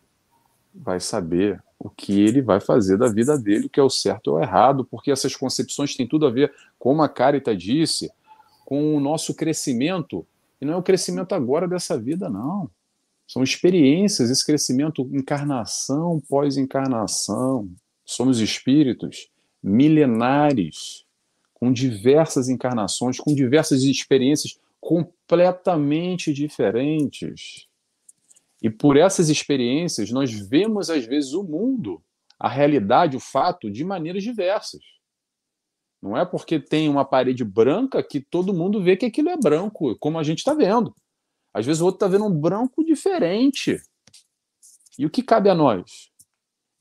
vai saber o que ele vai fazer da vida dele, o que é o certo ou o errado, porque essas concepções têm tudo a ver, como a Carita disse, com o nosso crescimento, e não é o crescimento agora dessa vida, não. São experiências, esse crescimento, encarnação pós-encarnação. Somos espíritos milenares, com diversas encarnações, com diversas experiências completamente diferentes. E por essas experiências, nós vemos, às vezes, o mundo, a realidade, o fato, de maneiras diversas. Não é porque tem uma parede branca que todo mundo vê que aquilo é branco, como a gente está vendo. Às vezes o outro está vendo um branco diferente. E o que cabe a nós?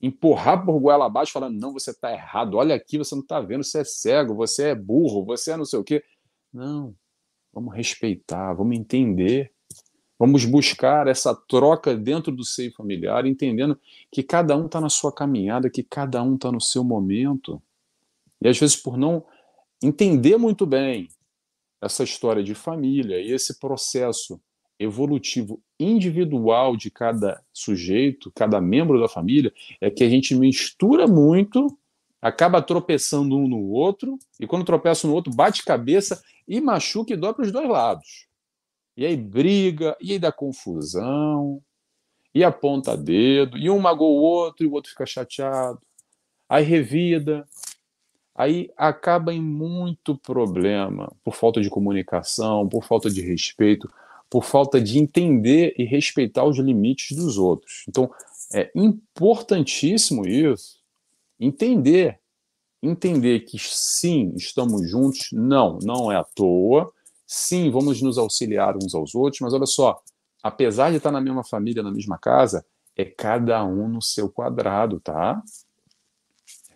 Empurrar por goela abaixo, falando: não, você está errado, olha aqui, você não está vendo, você é cego, você é burro, você é não sei o quê. Não, vamos respeitar, vamos entender. Vamos buscar essa troca dentro do seio familiar, entendendo que cada um está na sua caminhada, que cada um está no seu momento. E às vezes, por não entender muito bem essa história de família e esse processo evolutivo individual de cada sujeito, cada membro da família, é que a gente mistura muito, acaba tropeçando um no outro, e quando tropeça no outro, bate cabeça e machuca e dói para os dois lados. E aí briga, e aí dá confusão, e aponta dedo, e um magoa o outro, e o outro fica chateado. Aí revida, aí acaba em muito problema, por falta de comunicação, por falta de respeito, por falta de entender e respeitar os limites dos outros. Então, é importantíssimo isso, entender que sim, estamos juntos, não é à toa, sim, vamos nos auxiliar uns aos outros, mas olha só, apesar de estar na mesma família, na mesma casa, é cada um no seu quadrado, tá?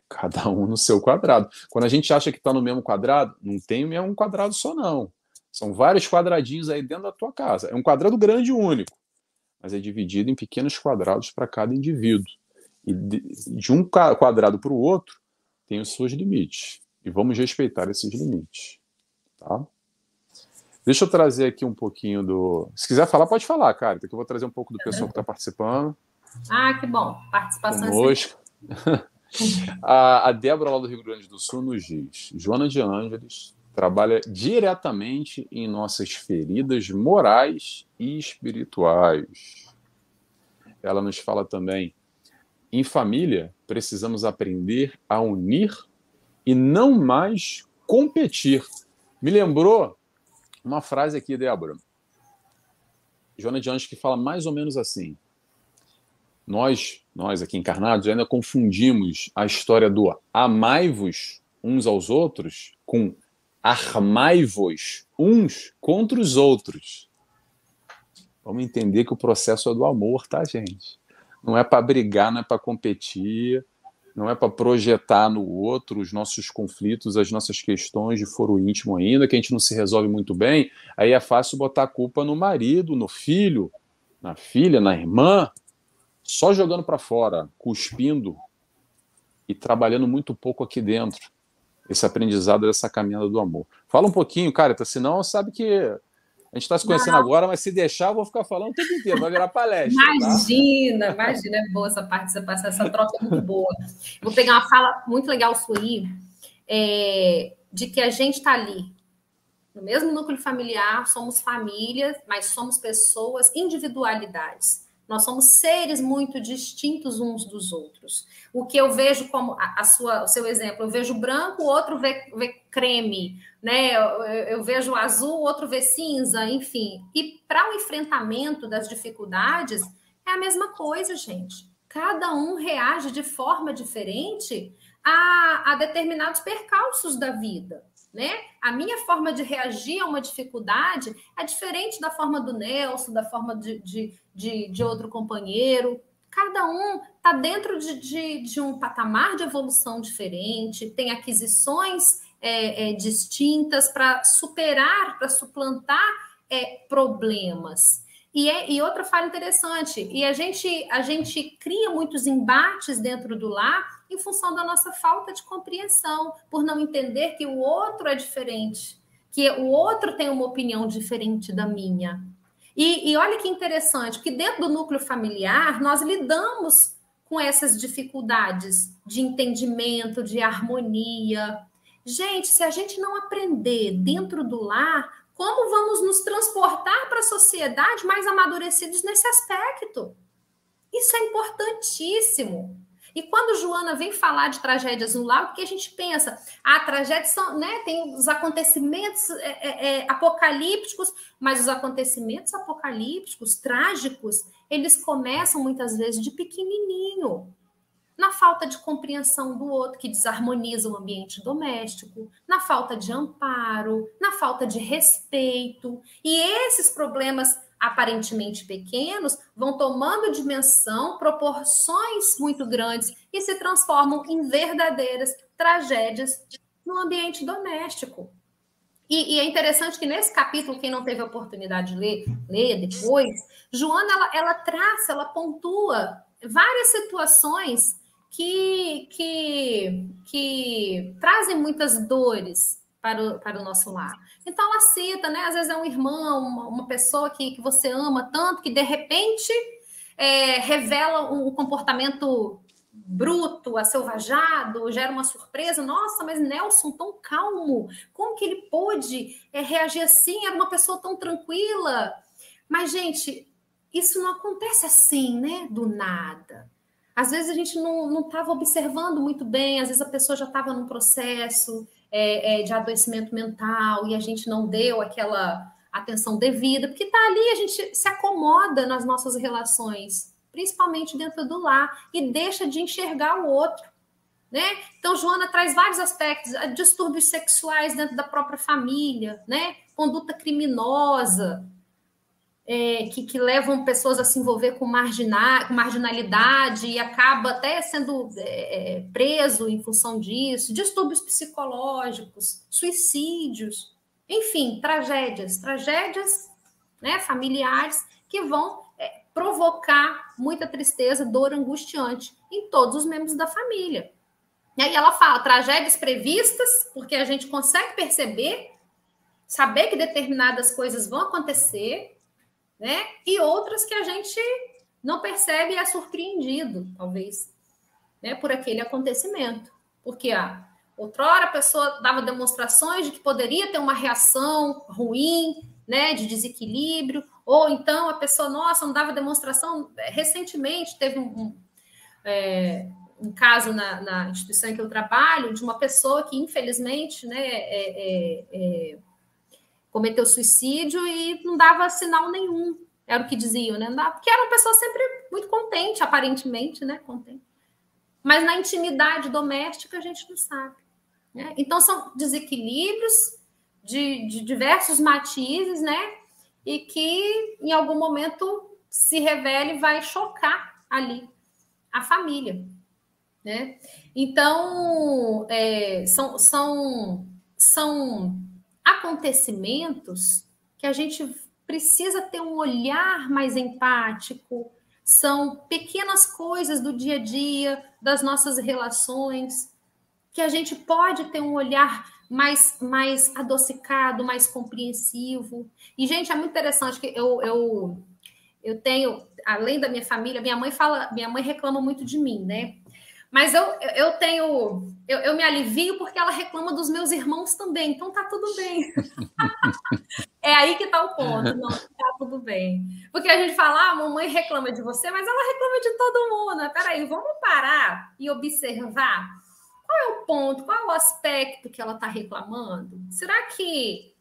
Cada um no seu quadrado. Quando a gente acha que está no mesmo quadrado, não tem o mesmo quadrado só, não. São vários quadradinhos aí dentro da tua casa. É um quadrado grande e único, mas é dividido em pequenos quadrados para cada indivíduo. E de um quadrado para o outro, tem os seus limites. E vamos respeitar esses limites. Tá? Deixa eu trazer aqui um pouquinho do... Se quiser falar, pode falar, cara, porque eu vou trazer um pouco do pessoal que está participando. Ah, que bom. Participação conosco. A Débora, lá do Rio Grande do Sul, nos diz: Joana de Ângeles trabalha diretamente em nossas feridas morais e espirituais. Ela nos fala também: em família, precisamos aprender a unir e não mais competir. Me lembrou uma frase aqui, Débora. Joana de Ângeles, que fala mais ou menos assim: nós aqui encarnados, ainda confundimos a história do amai-vos uns aos outros com armai-vos uns contra os outros. Vamos entender que o processo é do amor, tá, gente? Não é para brigar, não é para competir, não é para projetar no outro os nossos conflitos, as nossas questões de foro íntimo ainda, que a gente não se resolve muito bem. Aí é fácil botar a culpa no marido, no filho, na filha, na irmã, só jogando para fora, cuspindo e trabalhando muito pouco aqui dentro. Esse aprendizado dessa caminhada do amor. Fala um pouquinho, cara, senão sabe que a gente está se conhecendo agora, mas se deixar, eu vou ficar falando o tempo inteiro, vai virar palestra. Imagina, tá? Imagina, é boa essa participação, essa troca é muito boa. Vou pegar uma fala muito legal sua aí, de que a gente está ali, no mesmo núcleo familiar, somos famílias, mas somos pessoas, individualidades. Nós somos seres muito distintos uns dos outros. O que eu vejo como o seu exemplo, eu vejo branco, o outro vê creme, né? Eu vejo azul, o outro vê cinza, enfim. E para o enfrentamento das dificuldades, é a mesma coisa, gente. Cada um reage de forma diferente a determinados percalços da vida. Né? A minha forma de reagir a uma dificuldade é diferente da forma do Nelson, da forma de outro companheiro. Cada um está dentro de um patamar de evolução diferente, tem aquisições distintas para superar, para suplantar problemas. E outra fala interessante, e a gente cria muitos embates dentro do lar em função da nossa falta de compreensão, por não entender que o outro é diferente, que o outro tem uma opinião diferente da minha. E olha que interessante, que dentro do núcleo familiar, nós lidamos com essas dificuldades de entendimento, de harmonia. Gente, se a gente não aprender dentro do lar, como vamos nos transportar para a sociedade mais amadurecidos nesse aspecto? Isso é importantíssimo. E quando Joana vem falar de tragédias no lar, o que a gente pensa? Tragédias são, né? Tem os acontecimentos apocalípticos, mas os acontecimentos apocalípticos, trágicos, eles começam muitas vezes de pequenininho. Na falta de compreensão do outro, que desarmoniza o ambiente doméstico, na falta de amparo, na falta de respeito. E esses problemas aparentemente pequenos vão tomando dimensão, proporções muito grandes e se transformam em verdadeiras tragédias no ambiente doméstico. E é interessante que nesse capítulo, quem não teve a oportunidade de ler depois, Joana, ela traça, ela pontua várias situações que trazem muitas dores para o nosso lar. Então, ela cita, né? Às vezes é um irmão, uma pessoa que você ama tanto, que de repente revela um comportamento bruto, acelvajado, gera uma surpresa. Nossa, mas Nelson, tão calmo. Como que ele pôde reagir assim? Era uma pessoa tão tranquila. Mas, gente, isso não acontece assim, né? Do nada. Às vezes a gente não estava observando muito bem, às vezes a pessoa já estava num processo de adoecimento mental e a gente não deu aquela atenção devida, porque está ali, a gente se acomoda nas nossas relações, principalmente dentro do lar, e deixa de enxergar o outro. Né? Então, Joana traz vários aspectos, distúrbios sexuais dentro da própria família, né? Conduta criminosa. que levam pessoas a se envolver com marginalidade e acaba até sendo preso em função disso, distúrbios psicológicos, suicídios, enfim, tragédias, né, familiares que vão provocar muita tristeza, dor angustiante em todos os membros da família. E aí ela fala tragédias previstas, porque a gente consegue perceber, saber que determinadas coisas vão acontecer, né? E outras que a gente não percebe e é surpreendido, talvez, né, por aquele acontecimento. Porque outrora a pessoa dava demonstrações de que poderia ter uma reação ruim, né, de desequilíbrio, ou então a pessoa, nossa, não dava demonstração. Recentemente teve um caso na instituição em que eu trabalho, de uma pessoa que, infelizmente, né, cometeu suicídio e não dava sinal nenhum, era o que diziam, né? Porque era uma pessoa sempre muito contente, aparentemente, né? Contente. Mas na intimidade doméstica a gente não sabe, né? Então são desequilíbrios de diversos matizes, né? E que em algum momento se revela e vai chocar ali a família, né? Então são acontecimentos que a gente precisa ter um olhar mais empático, são pequenas coisas do dia a dia, das nossas relações, que a gente pode ter um olhar mais adocicado, mais compreensivo. E, gente, é muito interessante que eu tenho, além da minha família, minha mãe reclama muito de mim, né? Mas eu me alivio porque ela reclama dos meus irmãos também, então tá tudo bem. É aí que tá o ponto, não, tá tudo bem. Porque a gente fala, a mamãe reclama de você, mas ela reclama de todo mundo. Peraí, vamos parar e observar qual é o ponto, qual é o aspecto que ela está reclamando? Será que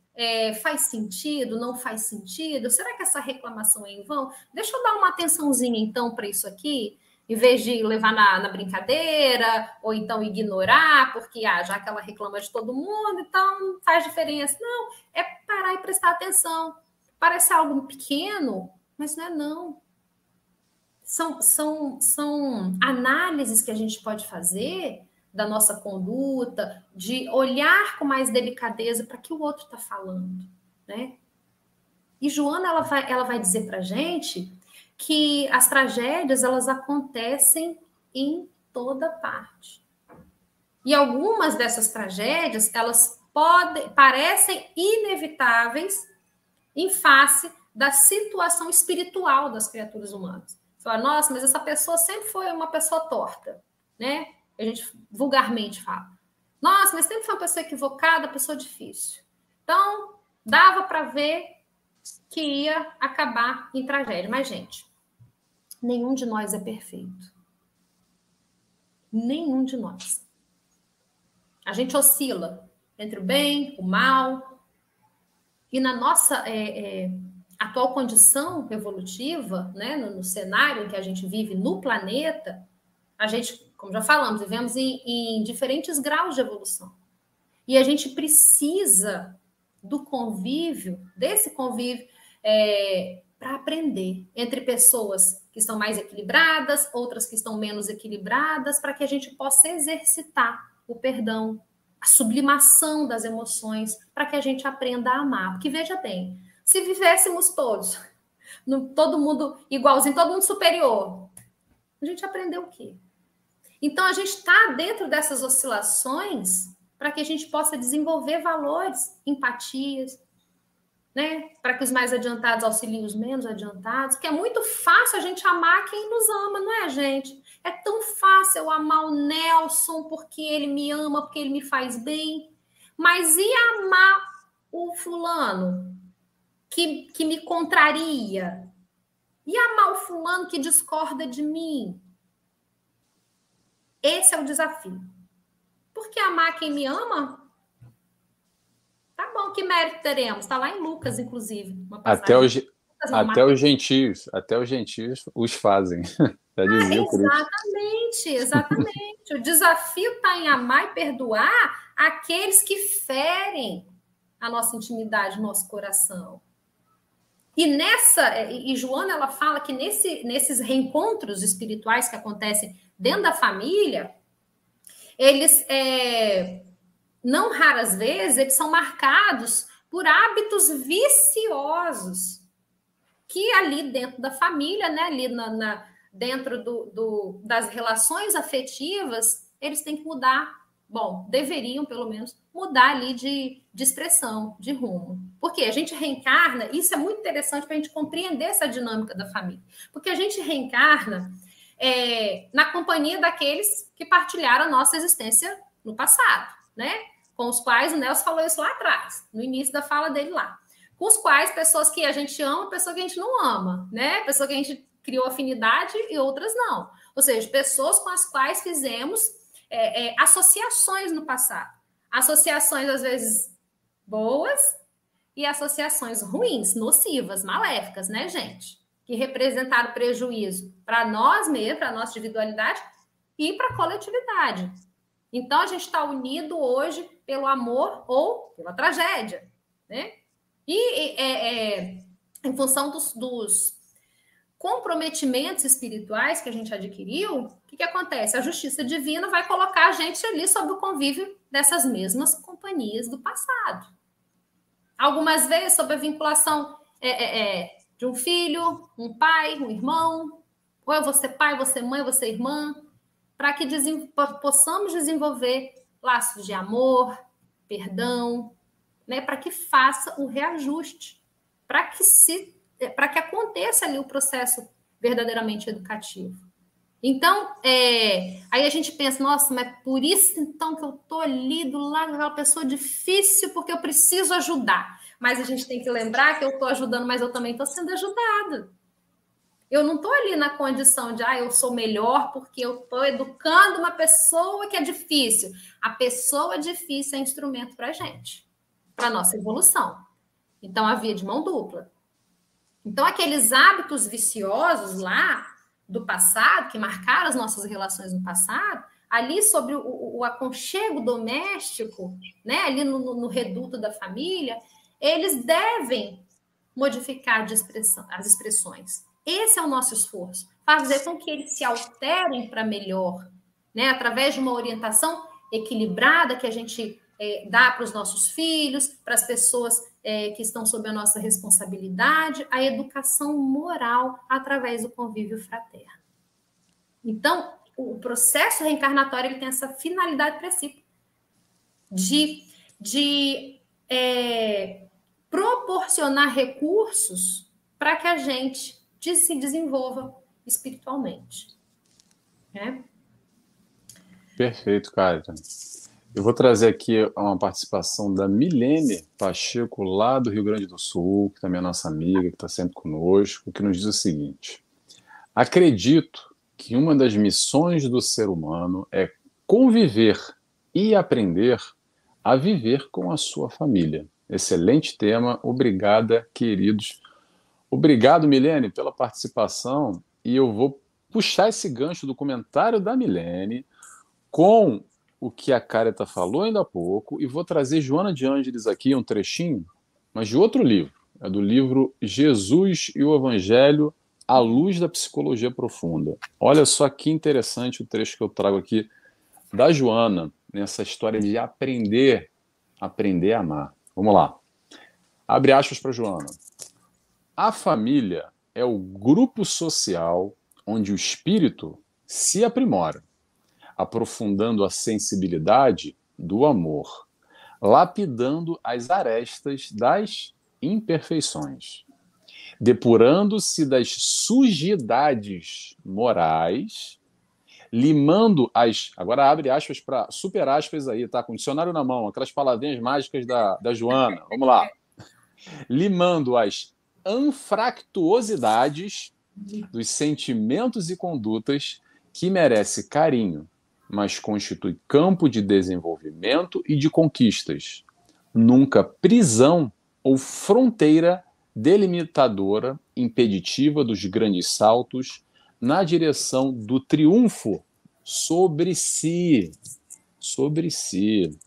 faz sentido, não faz sentido? Será que essa reclamação é em vão? Deixa eu dar uma atençãozinha, então, para isso aqui, em vez de levar na brincadeira, ou então ignorar, porque já que ela reclama de todo mundo, então faz diferença. Não, é parar e prestar atenção. Parece algo pequeno, mas não é não. São análises que a gente pode fazer da nossa conduta, de olhar com mais delicadeza para o que o outro está falando, né? E Joana, ela vai dizer para a gente que as tragédias, elas acontecem em toda parte. E algumas dessas tragédias, elas parecem inevitáveis em face da situação espiritual das criaturas humanas. Você fala, nossa, mas essa pessoa sempre foi uma pessoa torta, né? A gente vulgarmente fala. Nossa, mas sempre foi uma pessoa equivocada, pessoa difícil. Então, dava para ver que ia acabar em tragédia. Mas, gente, nenhum de nós é perfeito. Nenhum de nós. A gente oscila entre o bem, o mal. E na nossa atual condição evolutiva, né, no cenário em que a gente vive no planeta, a gente, como já falamos, vivemos em diferentes graus de evolução. E a gente precisa desse convívio, para aprender entre pessoas que estão mais equilibradas, outras que estão menos equilibradas, para que a gente possa exercitar o perdão, a sublimação das emoções, para que a gente aprenda a amar. Porque, veja bem, se vivêssemos todos, todo mundo igualzinho, todo mundo superior, a gente aprendeu o quê? Então, a gente está dentro dessas oscilações para que a gente possa desenvolver valores, empatias, né? Para que os mais adiantados auxiliem os menos adiantados, porque é muito fácil a gente amar quem nos ama, não é, gente? É tão fácil eu amar o Nelson porque ele me ama, porque ele me faz bem, mas e amar o fulano que me contraria? E amar o fulano que discorda de mim? Esse é o desafio. Porque amar quem me ama, tá bom, que mérito teremos? Está lá em Lucas, inclusive. Até os gentios os fazem. Já dizia o Cristo. Exatamente. O desafio está em amar e perdoar aqueles que ferem a nossa intimidade, o nosso coração. E Joana, ela fala que nesses reencontros espirituais que acontecem dentro da família, eles, não raras vezes, eles são marcados por hábitos viciosos que ali dentro da família, né, ali dentro das relações afetivas, eles têm que mudar. Bom, deveriam, pelo menos, mudar ali de expressão, de rumo. Porque a gente reencarna, isso é muito interessante para a gente compreender essa dinâmica da família. Porque a gente reencarna na companhia daqueles que partilharam a nossa existência no passado, né? Com os quais o Nelson falou isso lá atrás, no início da fala dele lá. Com os quais pessoas que a gente ama, pessoas que a gente não ama, né? Pessoas que a gente criou afinidade e outras não. Ou seja, pessoas com as quais fizemos associações no passado. Associações, às vezes, boas e associações ruins, nocivas, maléficas, né, gente? Que representaram prejuízo para nós mesmos, para a nossa individualidade e para a coletividade. Então, a gente está unido hoje pelo amor ou pela tragédia, né? E em função dos comprometimentos espirituais que a gente adquiriu, o que acontece? A justiça divina vai colocar a gente ali sob o convívio dessas mesmas companhias do passado. Algumas vezes sob a vinculação de um filho, um pai, um irmão, ou eu vou ser pai, vou ser mãe, vou ser irmã, para que possamos desenvolver laços de amor, perdão, né, para que faça o reajuste, para que aconteça ali o processo verdadeiramente educativo. Então, aí a gente pensa, nossa, mas por isso então que eu estou ali do lado daquela pessoa difícil, porque eu preciso ajudar. Mas a gente tem que lembrar que eu estou ajudando, mas eu também estou sendo ajudada. Eu não estou ali na condição de, eu sou melhor porque eu estou educando uma pessoa que é difícil. A pessoa difícil é instrumento para a gente, para a nossa evolução. Então, a via de mão dupla. Então, aqueles hábitos viciosos lá do passado, que marcaram as nossas relações no passado, ali sobre o aconchego doméstico, né, ali no reduto da família, eles devem modificar as expressões. Esse é o nosso esforço, fazer com que eles se alterem para melhor, né, através de uma orientação equilibrada que a gente dá para os nossos filhos, para as pessoas que estão sob a nossa responsabilidade, a educação moral através do convívio fraterno. Então, o processo reencarnatório ele tem essa finalidade principal de proporcionar recursos para que a gente se desenvolva espiritualmente. Né? Perfeito, Kátia. Eu vou trazer aqui uma participação da Milene Pacheco, lá do Rio Grande do Sul, que também é nossa amiga, que está sempre conosco, que nos diz o seguinte: acredito que uma das missões do ser humano é conviver e aprender a viver com a sua família. Excelente tema, obrigada, queridos. Obrigado, Milene, pela participação, e eu vou puxar esse gancho do comentário da Milene com o que a Carita falou ainda há pouco, e vou trazer Joana de Ângeles aqui, um trechinho, mas de outro livro. É do livro Jesus e o Evangelho à Luz da Psicologia Profunda. Olha só que interessante o trecho que eu trago aqui da Joana, nessa história de aprender a amar. Vamos lá. Abre aspas para Joana. A família é o grupo social onde o espírito se aprimora, aprofundando a sensibilidade do amor, lapidando as arestas das imperfeições, depurando-se das sujidades morais, limando as... Agora abre aspas para super aspas aí, tá? Com o dicionário na mão, aquelas palavrinhas mágicas da Joana. Vamos lá. Limando as anfractuosidades dos sentimentos e condutas que merece carinho, mas constitui campo de desenvolvimento e de conquistas, nunca prisão ou fronteira delimitadora impeditiva dos grandes saltos na direção do triunfo sobre si. Sobre si.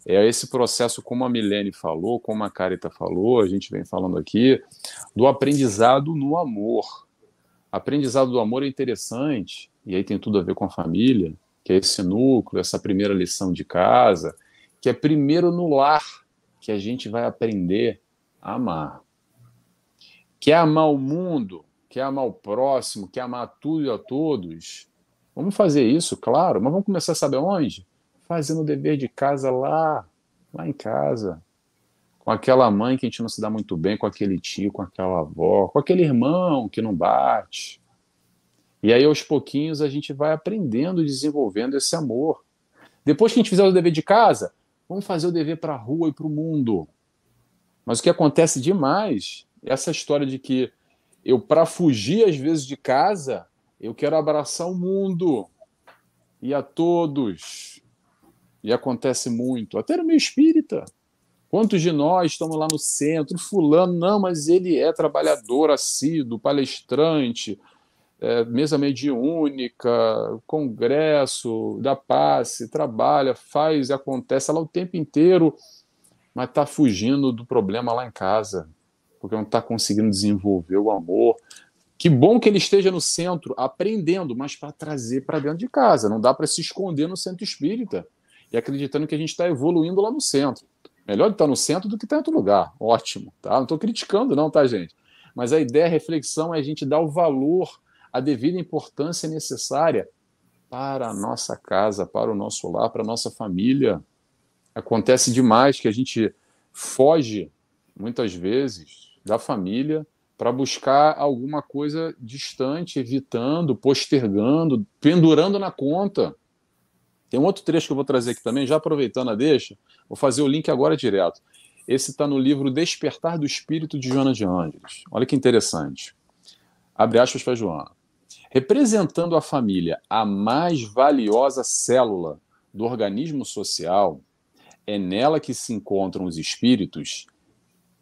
É esse processo, como a Milene falou, como a Carita falou, a gente vem falando aqui, do aprendizado no amor. Aprendizado do amor é interessante, e aí tem tudo a ver com a família, que é esse núcleo, essa primeira lição de casa, que é primeiro no lar que a gente vai aprender a amar. Quer amar o mundo, quer amar o próximo, quer amar tudo e a todos. Vamos fazer isso, claro, mas vamos começar a saber onde? Fazendo o dever de casa lá em casa. Com aquela mãe que a gente não se dá muito bem, com aquele tio, com aquela avó, com aquele irmão que não bate. E aí, aos pouquinhos, a gente vai aprendendo e desenvolvendo esse amor. Depois que a gente fizer o dever de casa, vamos fazer o dever para a rua e para o mundo. Mas o que acontece demais é essa história de que eu, para fugir às vezes de casa, eu quero abraçar o mundo e a todos. E acontece muito, até no meio espírita. Quantos de nós estamos lá no centro, fulano, não, mas ele é trabalhador assíduo, palestrante, mesa mediúnica, congresso, dá passe, trabalha, faz, acontece lá o tempo inteiro, mas está fugindo do problema lá em casa, porque não está conseguindo desenvolver o amor. Que bom que ele esteja no centro, aprendendo, mas para trazer para dentro de casa. Não dá para se esconder no centro espírita e acreditando que a gente está evoluindo lá no centro. Melhor estar no centro do que estar em outro lugar. Ótimo, tá? Não estou criticando não, tá, gente? Mas a ideia, a reflexão é a gente dar o valor, a devida importância necessária para a nossa casa, para o nosso lar, para a nossa família. Acontece demais que a gente foge, muitas vezes, da família para buscar alguma coisa distante, evitando, postergando, pendurando na conta. Tem um outro trecho que eu vou trazer aqui também, já aproveitando a deixa, vou fazer o link agora direto. Esse está no livro Despertar do Espírito de Joana de Ângeles. Olha que interessante. Abre aspas para Joana. Representando a família, a mais valiosa célula do organismo social, é nela que se encontram os espíritos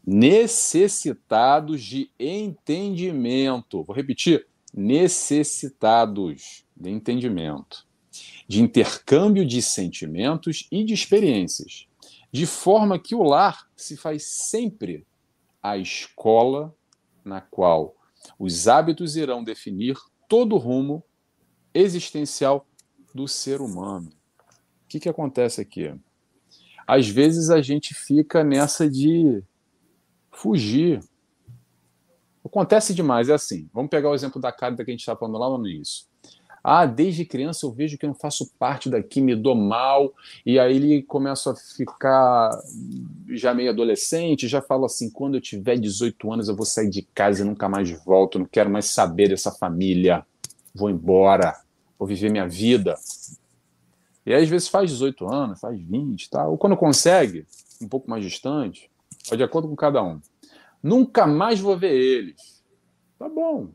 necessitados de entendimento. Vou repetir: necessitados de entendimento, de intercâmbio de sentimentos e de experiências, de forma que o lar se faz sempre a escola na qual os hábitos irão definir todo o rumo existencial do ser humano. O que acontece aqui? Às vezes a gente fica nessa de fugir. Acontece demais, é assim. Vamos pegar o exemplo da Cárita que a gente estava falando lá no início. Desde criança eu vejo que eu não faço parte daqui, me dou mal, e aí ele começa a ficar já meio adolescente, já fala assim, quando eu tiver 18 anos eu vou sair de casa e nunca mais volto, não quero mais saber dessa família, vou embora, vou viver minha vida. E aí às vezes faz 18 anos, faz 20, tá? Ou quando consegue, um pouco mais distante, vai de acordo com cada um. Nunca mais vou ver eles. Tá bom,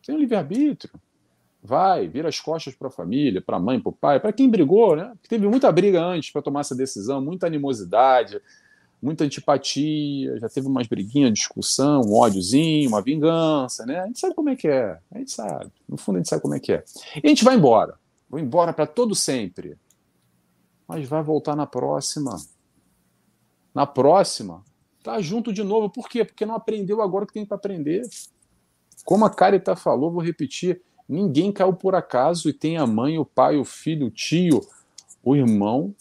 tem um livre-arbítrio. Vai, vira as costas para a família, para a mãe, para o pai, para quem brigou, né? Porque teve muita briga antes para tomar essa decisão, muita animosidade, muita antipatia, já teve umas briguinhas, discussão, um ódiozinho, uma vingança, né? A gente sabe como é que é, a gente sabe, no fundo a gente sabe como é que é. E a gente vai embora, vou embora para todo sempre, mas vai voltar na próxima. Na próxima, tá junto de novo, por quê? Porque não aprendeu agora o que tem para aprender. Como a Carita falou, vou repetir, ninguém caiu por acaso e tem a mãe, o pai, o filho, o tio, o irmão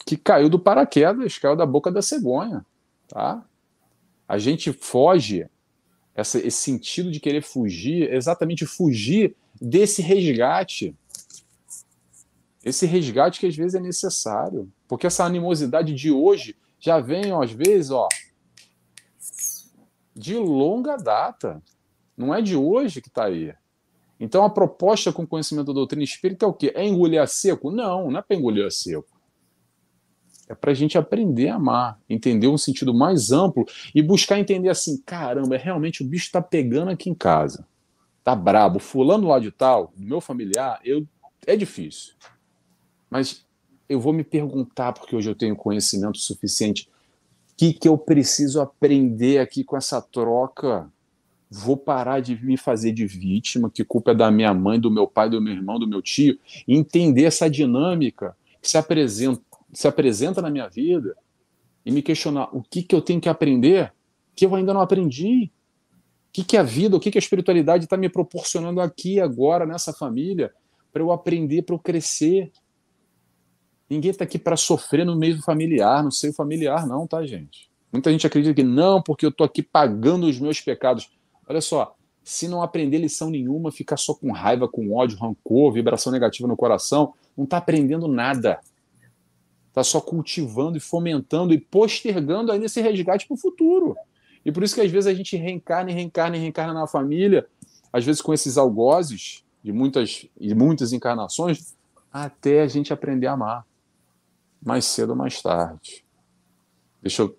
que caiu do paraquedas, caiu da boca da cegonha, tá? A gente foge, esse sentido de querer fugir, exatamente fugir desse resgate. Esse resgate que às vezes é necessário, porque essa animosidade de hoje já vem, às vezes, de longa data. Não é de hoje que está aí. Então, a proposta com o conhecimento da doutrina espírita é o quê? É engolir a seco? Não é para engolir a seco. É para a gente aprender a amar, entender um sentido mais amplo e buscar entender assim, caramba, realmente o bicho está pegando aqui em casa. Tá brabo. Fulano lá de tal, do meu familiar, é difícil. Mas eu vou me perguntar, porque hoje eu tenho conhecimento suficiente, o que eu preciso aprender aqui com essa troca? Vou parar de me fazer de vítima, que culpa é da minha mãe, do meu pai, do meu irmão, do meu tio, e entender essa dinâmica que se apresenta se apresenta na minha vida e me questionar o que eu tenho que aprender que eu ainda não aprendi. O que é a vida, o que a espiritualidade está me proporcionando aqui, agora, nessa família, para eu aprender, para eu crescer. Ninguém está aqui para sofrer no meio familiar, no seio familiar, não, tá, gente? Muita gente acredita que não, porque eu estou aqui pagando os meus pecados. Olha só, se não aprender lição nenhuma, ficar só com raiva, com ódio, rancor, vibração negativa no coração, não está aprendendo nada. Está só cultivando e fomentando e postergando ainda esse resgate para o futuro. E por isso que às vezes a gente reencarna na família, às vezes com esses algozes de muitas encarnações, até a gente aprender a amar, mais cedo ou mais tarde. Deixa eu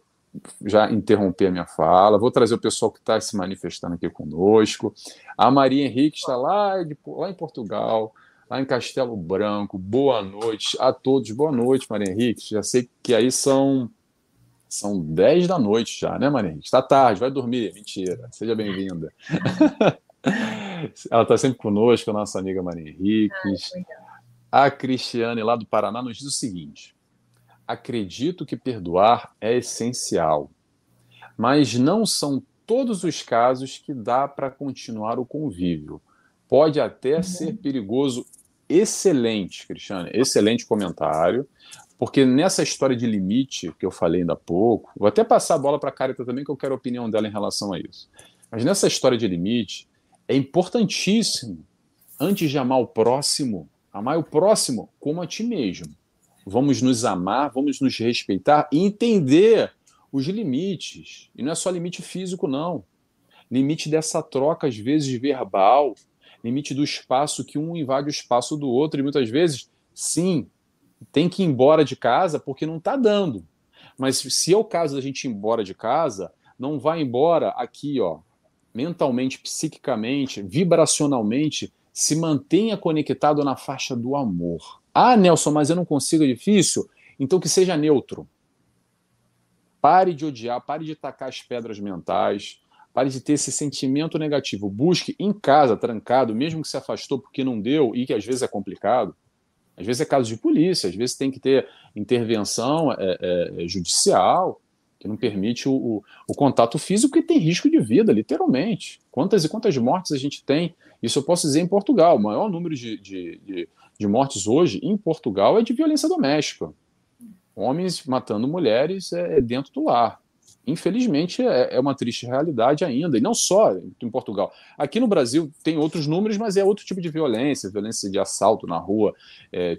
já interromper a minha fala, vou trazer o pessoal que está se manifestando aqui conosco. A Maria Henrique está lá em Portugal, lá em Castelo Branco. Boa noite a todos. Boa noite, Maria Henrique. Já sei que aí são 10 da noite já, né, Maria Henrique? Está tarde, vai dormir. Mentira. Seja bem-vinda. Ela está sempre conosco, a nossa amiga Maria Henrique. A Cristiane, lá do Paraná, nos diz o seguinte: acredito que perdoar é essencial, mas não são todos os casos que dá para continuar o convívio. Pode até ser perigoso. Excelente, Cristiane, excelente comentário, porque nessa história de limite que eu falei ainda há pouco, vou até passar a bola para a Carita também, que eu quero a opinião dela em relação a isso. Mas nessa história de limite, é importantíssimo, antes de amar o próximo como a ti mesmo. Vamos nos amar, vamos nos respeitar e entender os limites. E não é só limite físico, não. Limite dessa troca, às vezes, verbal, limite do espaço, que um invade o espaço do outro, e muitas vezes, sim, tem que ir embora de casa porque não está dando. Mas se é o caso da gente ir embora de casa, não vai embora aqui, ó, mentalmente, psiquicamente, vibracionalmente, se mantenha conectado na faixa do amor. Ah, Nelson, mas eu não consigo, é difícil? Então que seja neutro. Pare de odiar, pare de tacar as pedras mentais, pare de ter esse sentimento negativo. Busque em casa, trancado, mesmo que se afastou porque não deu, e que às vezes é complicado. Às vezes é caso de polícia, às vezes tem que ter intervenção judicial, que não permite o contato físico, e tem risco de vida, literalmente. Quantas e quantas mortes a gente tem? Isso eu posso dizer em Portugal. O maior número de mortes hoje em Portugal é de violência doméstica. Homens matando mulheres dentro do lar. Infelizmente, é uma triste realidade ainda, e não só em Portugal. Aqui no Brasil tem outros números, mas é outro tipo de violência, violência de assalto na rua,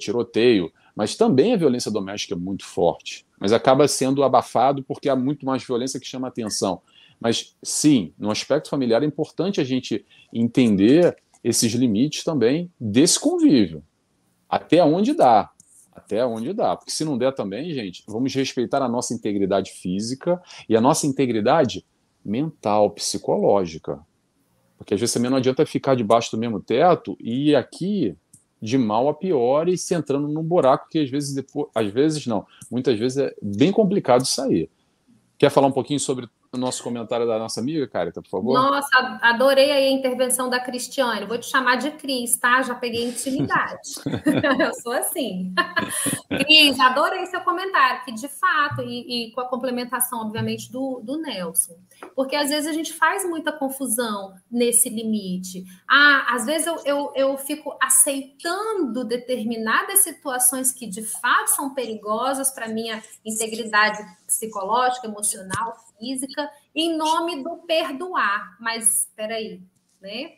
tiroteio, mas também a violência doméstica é muito forte, mas acaba sendo abafado porque há muito mais violência que chama atenção. Mas, sim, no aspecto familiar é importante a gente entender esses limites também desse convívio, até onde dá. Até onde dá, porque se não der também, gente, vamos respeitar a nossa integridade física e a nossa integridade mental, psicológica. Porque às vezes também não adianta ficar debaixo do mesmo teto e ir aqui de mal a pior e se entrando num buraco que muitas vezes é bem complicado sair. Quer falar um pouquinho sobre o nosso comentário da nossa amiga, Carita, por favor? Nossa, adorei aí a intervenção da Cristiane. Vou te chamar de Cris, tá? Já peguei intimidade. Eu sou assim. Cris, adorei seu comentário, que de fato, e com a complementação, obviamente, do Nelson. Porque às vezes a gente faz muita confusão nesse limite. Às vezes eu fico aceitando determinadas situações que de fato são perigosas para a minha integridade psicológica, emocional, física, em nome do perdoar. Mas espera aí, né?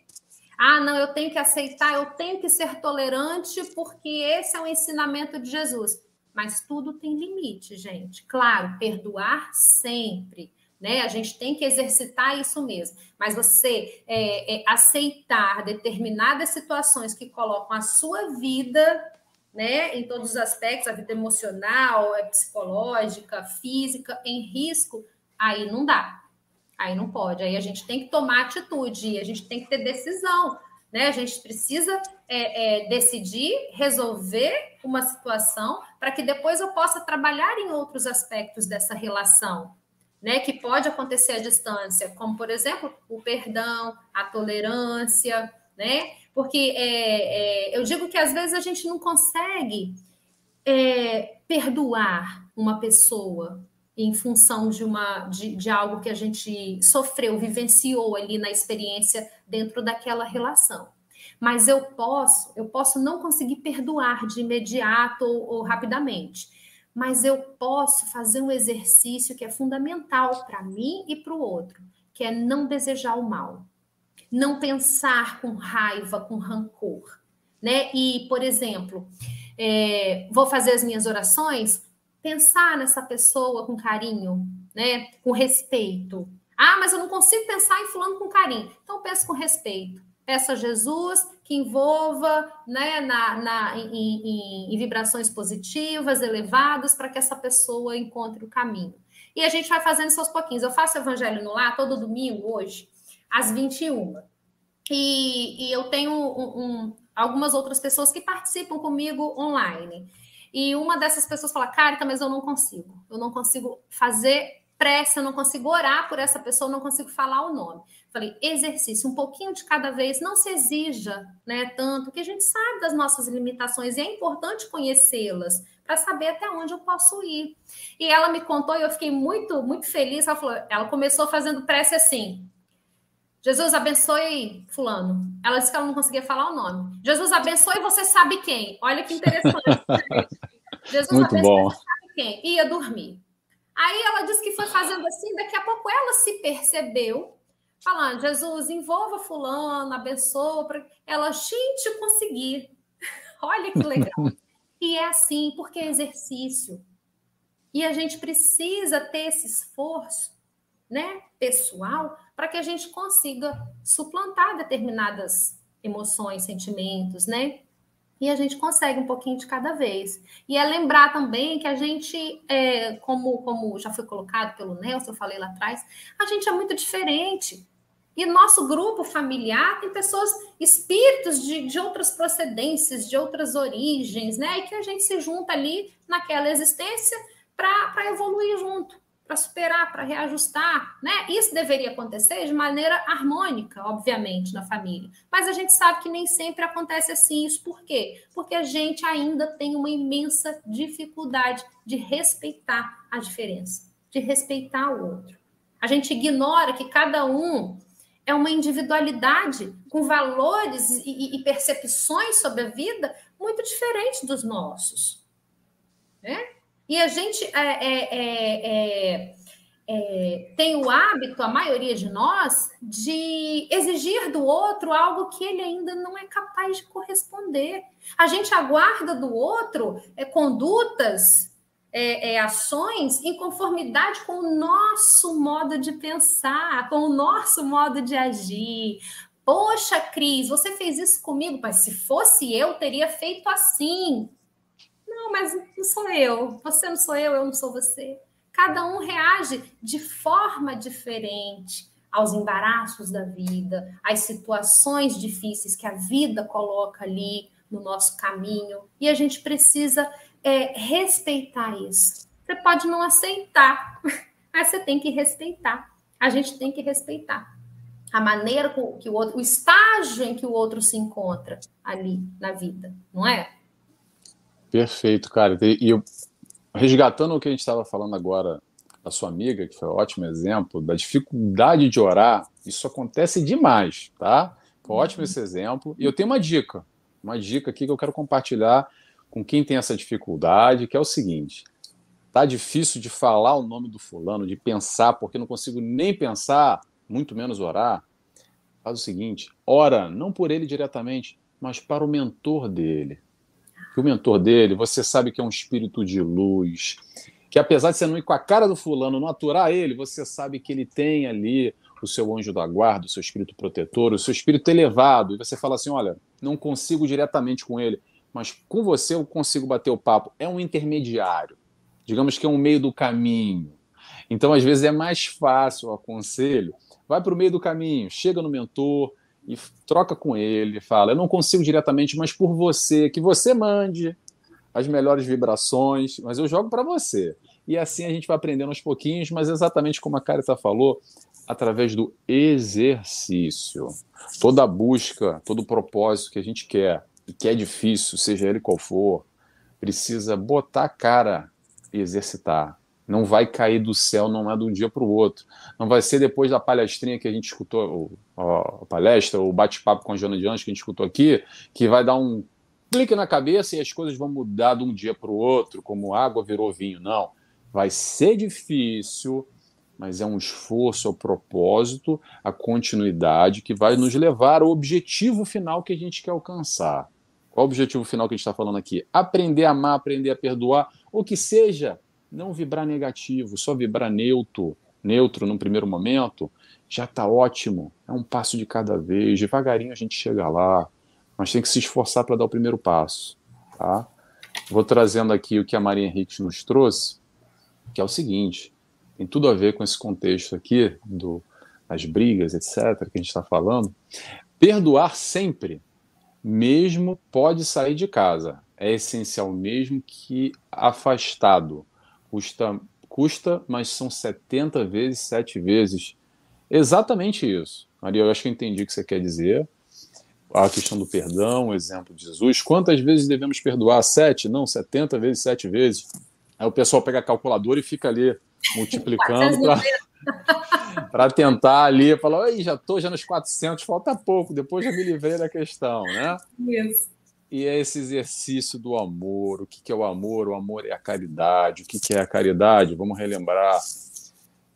Não, eu tenho que aceitar, eu tenho que ser tolerante, porque esse é o ensinamento de Jesus. Mas tudo tem limite, gente. Claro, perdoar sempre, né? A gente tem que exercitar isso mesmo. Mas você aceitar determinadas situações que colocam a sua vida, né, em todos os aspectos, a vida emocional, psicológica, física, em risco, aí não dá. Aí não pode, aí a gente tem que tomar atitude, a gente tem que ter decisão, né? A gente precisa decidir, resolver uma situação para que depois eu possa trabalhar em outros aspectos dessa relação, né? Que pode acontecer à distância, como, por exemplo, o perdão, a tolerância, né? Porque eu digo que às vezes a gente não consegue perdoar uma pessoa em função de algo que a gente sofreu, vivenciou ali na experiência dentro daquela relação. Mas eu posso não conseguir perdoar de imediato ou rapidamente, mas eu posso fazer um exercício que é fundamental para mim e para o outro, que é não desejar o mal, não pensar com raiva, com rancor, né? E, por exemplo, vou fazer as minhas orações, pensar nessa pessoa com carinho, né? Com respeito. Ah, mas eu não consigo pensar em fulano com carinho. Então, peço com respeito. Peço a Jesus que envolva, né, em vibrações positivas, elevadas, para que essa pessoa encontre o caminho. E a gente vai fazendo isso aos pouquinhos. Eu faço Evangelho no Lar todo domingo, hoje, às 21h. E eu tenho algumas outras pessoas que participam comigo online. E uma dessas pessoas fala, Carita, mas eu não consigo fazer prece, eu não consigo orar por essa pessoa, eu não consigo falar o nome. Falei, exercício, um pouquinho de cada vez, não se exija, né, tanto, que a gente sabe das nossas limitações e é importante conhecê-las para saber até onde eu posso ir. E ela me contou e eu fiquei muito, muito feliz. Ela começou fazendo prece assim, Jesus abençoe fulano. Ela disse que ela não conseguia falar o nome. Jesus abençoe você sabe quem. Olha que interessante. Jesus Muito abençoe bom. você sabe quem. Ia dormir. Aí ela disse que foi fazendo assim, daqui a pouco ela se percebeu, falando, Jesus, envolva fulano, abençoa. Ela, gente, eu consegui. Olha que legal. E é assim, porque é exercício. E a gente precisa ter esse esforço, né, pessoal, para que a gente consiga suplantar determinadas emoções, sentimentos, né? E a gente consegue um pouquinho de cada vez. E é lembrar também que a gente, como já foi colocado pelo Nelson, eu falei lá atrás, a gente é muito diferente. E nosso grupo familiar tem pessoas, espíritos de outras procedências, de outras origens, né? E que a gente se junta ali naquela existência para evoluir junto, para superar, para reajustar, né? Isso deveria acontecer de maneira harmônica, obviamente, na família. Mas a gente sabe que nem sempre acontece assim. Isso por quê? Porque a gente ainda tem uma imensa dificuldade de respeitar a diferença, de respeitar o outro. A gente ignora que cada um é uma individualidade com valores e percepções sobre a vida muito diferentes dos nossos, né? E a gente tem o hábito, a maioria de nós, de exigir do outro algo que ele ainda não é capaz de corresponder. A gente aguarda do outro condutas, ações em conformidade com o nosso modo de pensar, com o nosso modo de agir. Poxa, Cris, você fez isso comigo, mas se fosse eu, teria feito assim. Não, mas não sou eu. Você não sou eu não sou você. Cada um reage de forma diferente aos embaraços da vida, às situações difíceis que a vida coloca ali no nosso caminho. E a gente precisa respeitar isso. Você pode não aceitar, mas você tem que respeitar. A gente tem que respeitar a maneira que o outro, o estágio em que o outro se encontra ali na vida, não é? Perfeito, cara. E eu, resgatando o que a gente estava falando agora da sua amiga, que foi um ótimo exemplo, da dificuldade de orar, isso acontece demais, tá? Foi ótimo esse exemplo. E eu tenho uma dica aqui que eu quero compartilhar com quem tem essa dificuldade, que é o seguinte: tá difícil de falar o nome do fulano, de pensar, porque não consigo nem pensar, muito menos orar. Faz o seguinte, ora, não por ele diretamente, mas para o mentor dele. Que o mentor dele, você sabe que é um espírito de luz, que apesar de você não ir com a cara do fulano, não aturar ele, você sabe que ele tem ali o seu anjo da guarda, o seu espírito protetor, o seu espírito elevado, e você fala assim, olha, não consigo diretamente com ele, mas com você eu consigo bater o papo. É um intermediário, digamos que é um meio do caminho. Então, às vezes, é mais fácil o aconselho. Vai para o meio do caminho, chega no mentor e troca com ele, fala, eu não consigo diretamente, mas por você, que você mande as melhores vibrações, mas eu jogo para você. E assim a gente vai aprendendo aos pouquinhos, mas exatamente como a Carita falou, através do exercício. Toda busca, todo propósito que a gente quer, e que é difícil, seja ele qual for, precisa botar a cara e exercitar. Não vai cair do céu, não é de um dia para o outro. Não vai ser depois da palestrinha que a gente escutou, a palestra, o bate-papo com a Joana de Anjos que a gente escutou aqui, que vai dar um clique na cabeça e as coisas vão mudar de um dia para o outro, como água virou vinho. Não. Vai ser difícil, mas é um esforço, é o propósito, a continuidade que vai nos levar ao objetivo final que a gente quer alcançar. Qual o objetivo final que a gente está falando aqui? Aprender a amar, aprender a perdoar, ou que seja, não vibrar negativo, só vibrar neutro num primeiro momento, já está ótimo. É um passo de cada vez, devagarinho a gente chega lá, mas tem que se esforçar para dar o primeiro passo. Tá? Vou trazendo aqui o que a Maria Henrique nos trouxe, que é o seguinte, tem tudo a ver com esse contexto aqui, das brigas, etc., que a gente está falando. Perdoar sempre, mesmo pode sair de casa. É essencial mesmo que afastado. Custa, mas são 70 vezes, 7 vezes. Exatamente isso. Maria, eu acho que eu entendi o que você quer dizer. A questão do perdão, o exemplo de Jesus. Quantas vezes devemos perdoar? 7? Não, 70 vezes, 7 vezes. Aí o pessoal pega a calculadora e fica ali multiplicando para tentar ali, falar, já estou já nos 400, falta pouco, depois já me livrei da questão, né? Isso. E é esse exercício do amor. O que é o amor? O amor é a caridade. O que é a caridade? Vamos relembrar.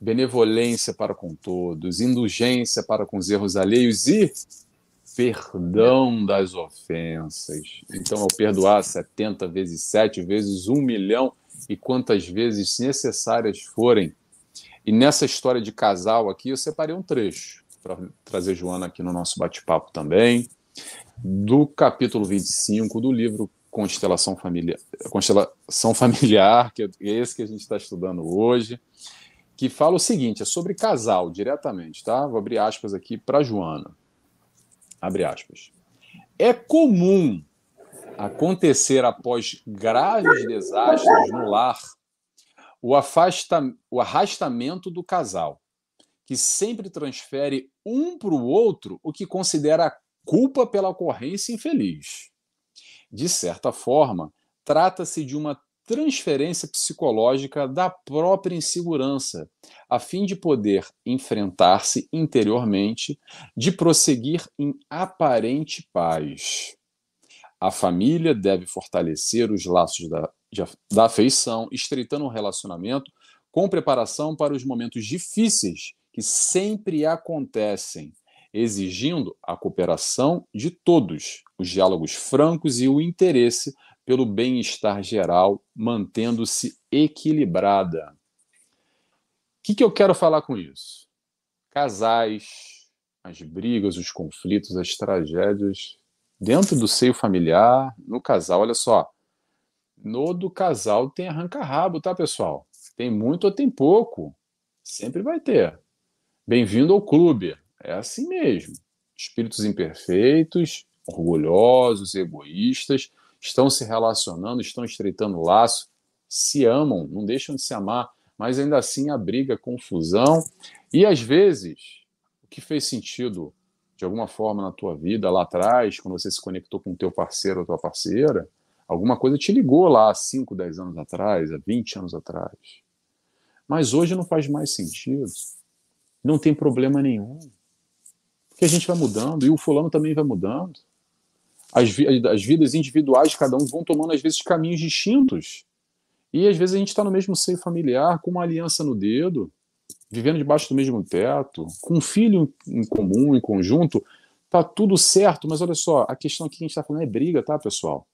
Benevolência para com todos, indulgência para com os erros alheios e perdão das ofensas. Então, ao perdoar 70 vezes 7 vezes 1 milhão e quantas vezes necessárias forem. E nessa história de casal aqui, eu separei um trecho para trazer Joana aqui no nosso bate-papo também, do capítulo 25 do livro Constelação Familiar, que é esse que a gente está estudando hoje, que fala o seguinte, é sobre casal diretamente, tá? Vou abrir aspas aqui para Joana. Abre aspas. É comum acontecer após graves desastres no lar o arrastamento do casal, que sempre transfere um para o outro o que considera culpa pela ocorrência infeliz. De certa forma, trata-se de uma transferência psicológica da própria insegurança, a fim de poder enfrentar-se interiormente, de prosseguir em aparente paz. A família deve fortalecer os laços da afeição, estreitando o relacionamento com preparação para os momentos difíceis que sempre acontecem, exigindo a cooperação de todos, os diálogos francos e o interesse pelo bem-estar geral, mantendo-se equilibrada. O que eu quero falar com isso? Casais, as brigas, os conflitos, as tragédias dentro do seio familiar, no casal, olha só, no do casal tem arranca-rabo, tá, pessoal? Tem muito ou tem pouco, sempre vai ter. Bem-vindo ao clube, é assim mesmo. Espíritos imperfeitos, orgulhosos, egoístas, estão se relacionando, estão estreitando laço, se amam, não deixam de se amar, mas ainda assim há briga, confusão, e às vezes, o que fez sentido de alguma forma na tua vida lá atrás, quando você se conectou com o teu parceiro ou tua parceira, alguma coisa te ligou lá há 5, 10 anos atrás, há 20 anos atrás. Mas hoje não faz mais sentido. Não tem problema nenhum. Porque a gente vai mudando, e o fulano também vai mudando. As vidas individuais de cada um vão tomando, às vezes, caminhos distintos. E, às vezes, a gente está no mesmo seio familiar, com uma aliança no dedo, vivendo debaixo do mesmo teto, com um filho em comum, em conjunto, tá tudo certo, mas olha só, a questão aqui que a gente está falando é briga, tá, pessoal?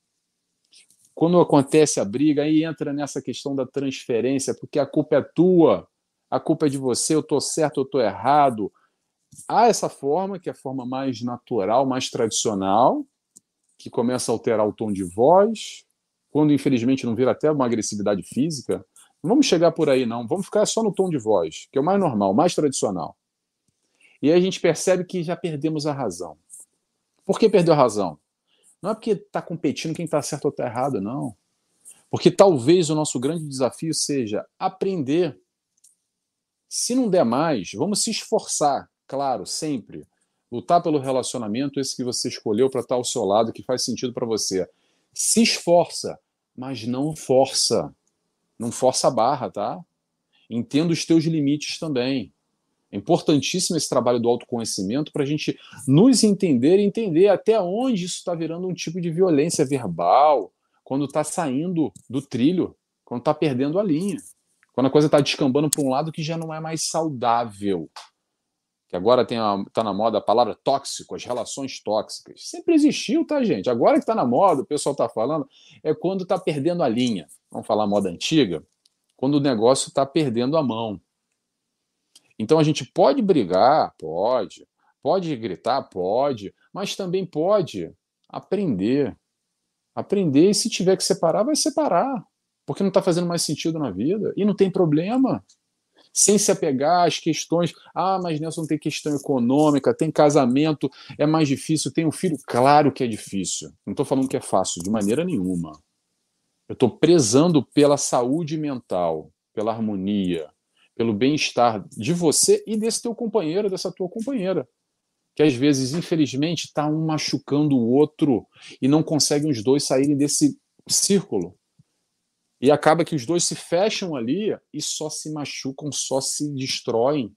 Quando acontece a briga, aí entra nessa questão da transferência, porque a culpa é tua, a culpa é de você, eu tô certo, eu tô errado. Há essa forma, que é a forma mais natural, mais tradicional, que começa a alterar o tom de voz, quando infelizmente não vira até uma agressividade física. Não vamos chegar por aí, não. Vamos ficar só no tom de voz, que é o mais normal, o mais tradicional. E aí a gente percebe que já perdemos a razão. Por que perdeu a razão? Não é porque está competindo quem está certo ou está errado, não. Porque talvez o nosso grande desafio seja aprender. Se não der mais, vamos se esforçar, claro, sempre. Lutar pelo relacionamento, esse que você escolheu para estar ao seu lado, que faz sentido para você. Se esforça, mas não força. Não força a barra, tá? Entenda os teus limites também. É importantíssimo esse trabalho do autoconhecimento para a gente nos entender e entender até onde isso está virando um tipo de violência verbal, quando está saindo do trilho, quando está perdendo a linha, quando a coisa está descambando para um lado que já não é mais saudável. Que agora está na moda a palavra tóxico, as relações tóxicas. Sempre existiu, tá, gente? Agora que está na moda, o pessoal está falando, é quando está perdendo a linha. Vamos falar moda antiga? Quando o negócio está perdendo a mão. Então a gente pode brigar, pode gritar, pode, mas também pode aprender. Aprender, e se tiver que separar, vai separar, porque não está fazendo mais sentido na vida, e não tem problema. Sem se apegar às questões, mas Nelson tem questão econômica, tem casamento, é mais difícil, tem um filho, claro que é difícil. Não estou falando que é fácil, de maneira nenhuma. Eu estou prezando pela saúde mental, pela harmonia, pelo bem-estar de você e desse teu companheiro, dessa tua companheira. Que às vezes, infelizmente, está um machucando o outro e não conseguem os dois saírem desse círculo. E acaba que os dois se fecham ali e só se machucam, só se destroem,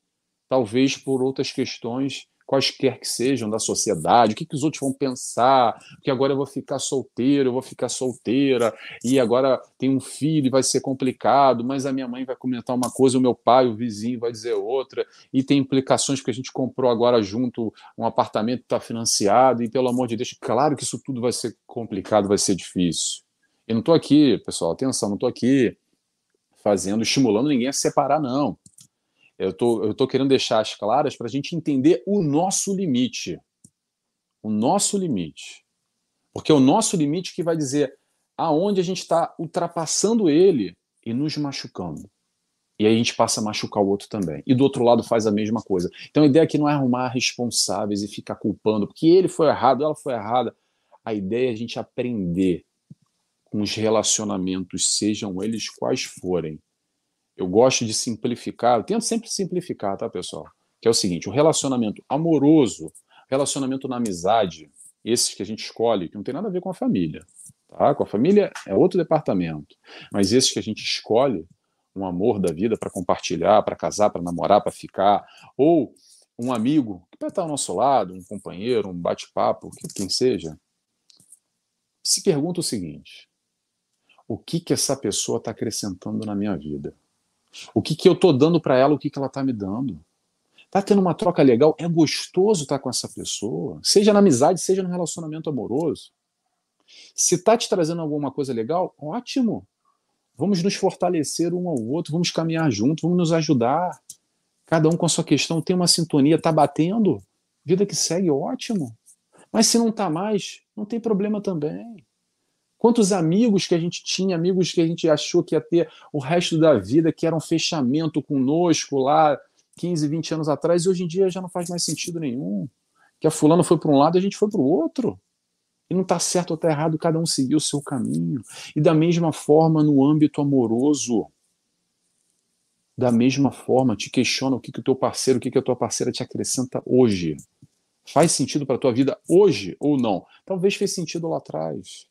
talvez por outras questões, quaisquer que sejam, da sociedade, o que os outros vão pensar, porque agora eu vou ficar solteiro, eu vou ficar solteira, e agora tem um filho e vai ser complicado, mas a minha mãe vai comentar uma coisa, o meu pai, o vizinho vai dizer outra, e tem implicações porque a gente comprou agora junto um apartamento que está financiado, e pelo amor de Deus, claro que isso tudo vai ser complicado, vai ser difícil. Eu não estou aqui, pessoal, atenção, não estou aqui estimulando ninguém a se separar, não. Eu tô querendo deixar as claras para a gente entender o nosso limite. O nosso limite. Porque é o nosso limite que vai dizer aonde a gente está ultrapassando ele e nos machucando. E aí a gente passa a machucar o outro também. E do outro lado faz a mesma coisa. Então a ideia aqui não é arrumar responsáveis e ficar culpando, porque ele foi errado, ela foi errada. A ideia é a gente aprender com os relacionamentos, sejam eles quais forem. Eu gosto de simplificar, eu tento sempre simplificar, tá, pessoal? Que é o seguinte, o relacionamento amoroso, relacionamento na amizade, esses que a gente escolhe, que não tem nada a ver com a família, tá? Com a família é outro departamento, mas esses que a gente escolhe, um amor da vida para compartilhar, para casar, para namorar, para ficar, ou um amigo que vai estar ao nosso lado, um companheiro, um bate-papo, quem seja, se pergunta o seguinte, o que essa pessoa está acrescentando na minha vida? O que eu estou dando para ela, o que ela está me dando? Está tendo uma troca legal? É gostoso estar com essa pessoa? Seja na amizade, seja no relacionamento amoroso. Se está te trazendo alguma coisa legal, ótimo. Vamos nos fortalecer um ao outro, vamos caminhar juntos, vamos nos ajudar. Cada um com a sua questão, tem uma sintonia, está batendo, vida que segue, ótimo. Mas se não está mais, não tem problema também. Quantos amigos que a gente tinha, amigos que a gente achou que ia ter o resto da vida, que era um fechamento conosco lá 15, 20 anos atrás, e hoje em dia já não faz mais sentido nenhum. Que a fulana foi para um lado e a gente foi para o outro. E não está certo ou está errado, cada um seguiu o seu caminho. E da mesma forma no âmbito amoroso. Da mesma forma, te questiona o que o teu parceiro, o que a tua parceira te acrescenta hoje. Faz sentido para a tua vida hoje ou não? Talvez fez sentido lá atrás.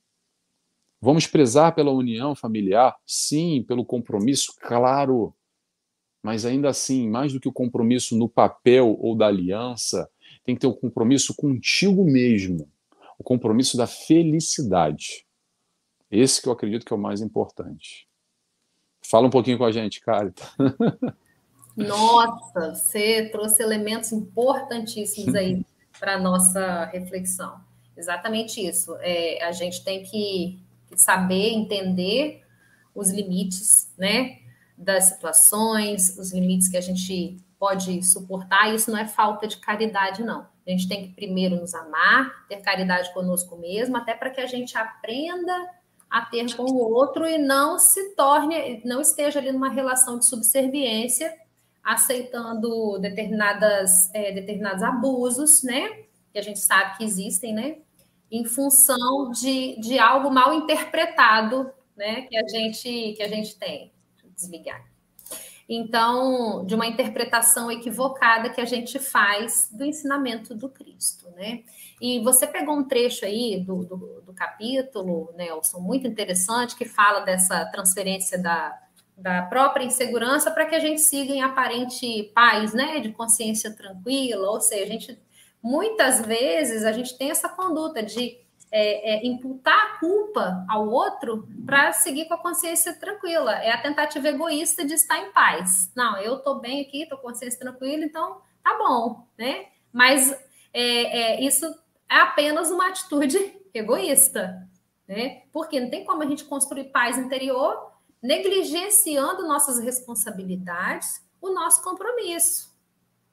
Vamos prezar pela união familiar? Sim, pelo compromisso? Claro. Mas ainda assim, mais do que o compromisso no papel ou da aliança, tem que ter o compromisso contigo mesmo. O compromisso da felicidade. Esse que eu acredito que é o mais importante. Fala um pouquinho com a gente, Carita. Nossa, você trouxe elementos importantíssimos aí para a nossa reflexão. Exatamente isso. A gente tem que saber entender os limites, né, das situações, os limites que a gente pode suportar. Isso não é falta de caridade, não. A gente tem que primeiro nos amar, ter caridade conosco mesmo, até para que a gente aprenda a ter com o outro e não esteja ali numa relação de subserviência, aceitando determinados abusos, né, que a gente sabe que existem, né, em função de algo mal interpretado, né, que a gente tem. Deixa eu desligar. Então, de uma interpretação equivocada que a gente faz do ensinamento do Cristo, né? E você pegou um trecho aí do capítulo, Nelson, muito interessante, que fala dessa transferência da própria insegurança para que a gente siga em aparente paz, né? De consciência tranquila, ou seja, muitas vezes a gente tem essa conduta de imputar a culpa ao outro para seguir com a consciência tranquila. É a tentativa egoísta de estar em paz. Não, eu estou bem aqui, estou com a consciência tranquila, então tá bom, né? Mas isso é apenas uma atitude egoísta, né? Porque não tem como a gente construir paz interior negligenciando nossas responsabilidades, o nosso compromisso,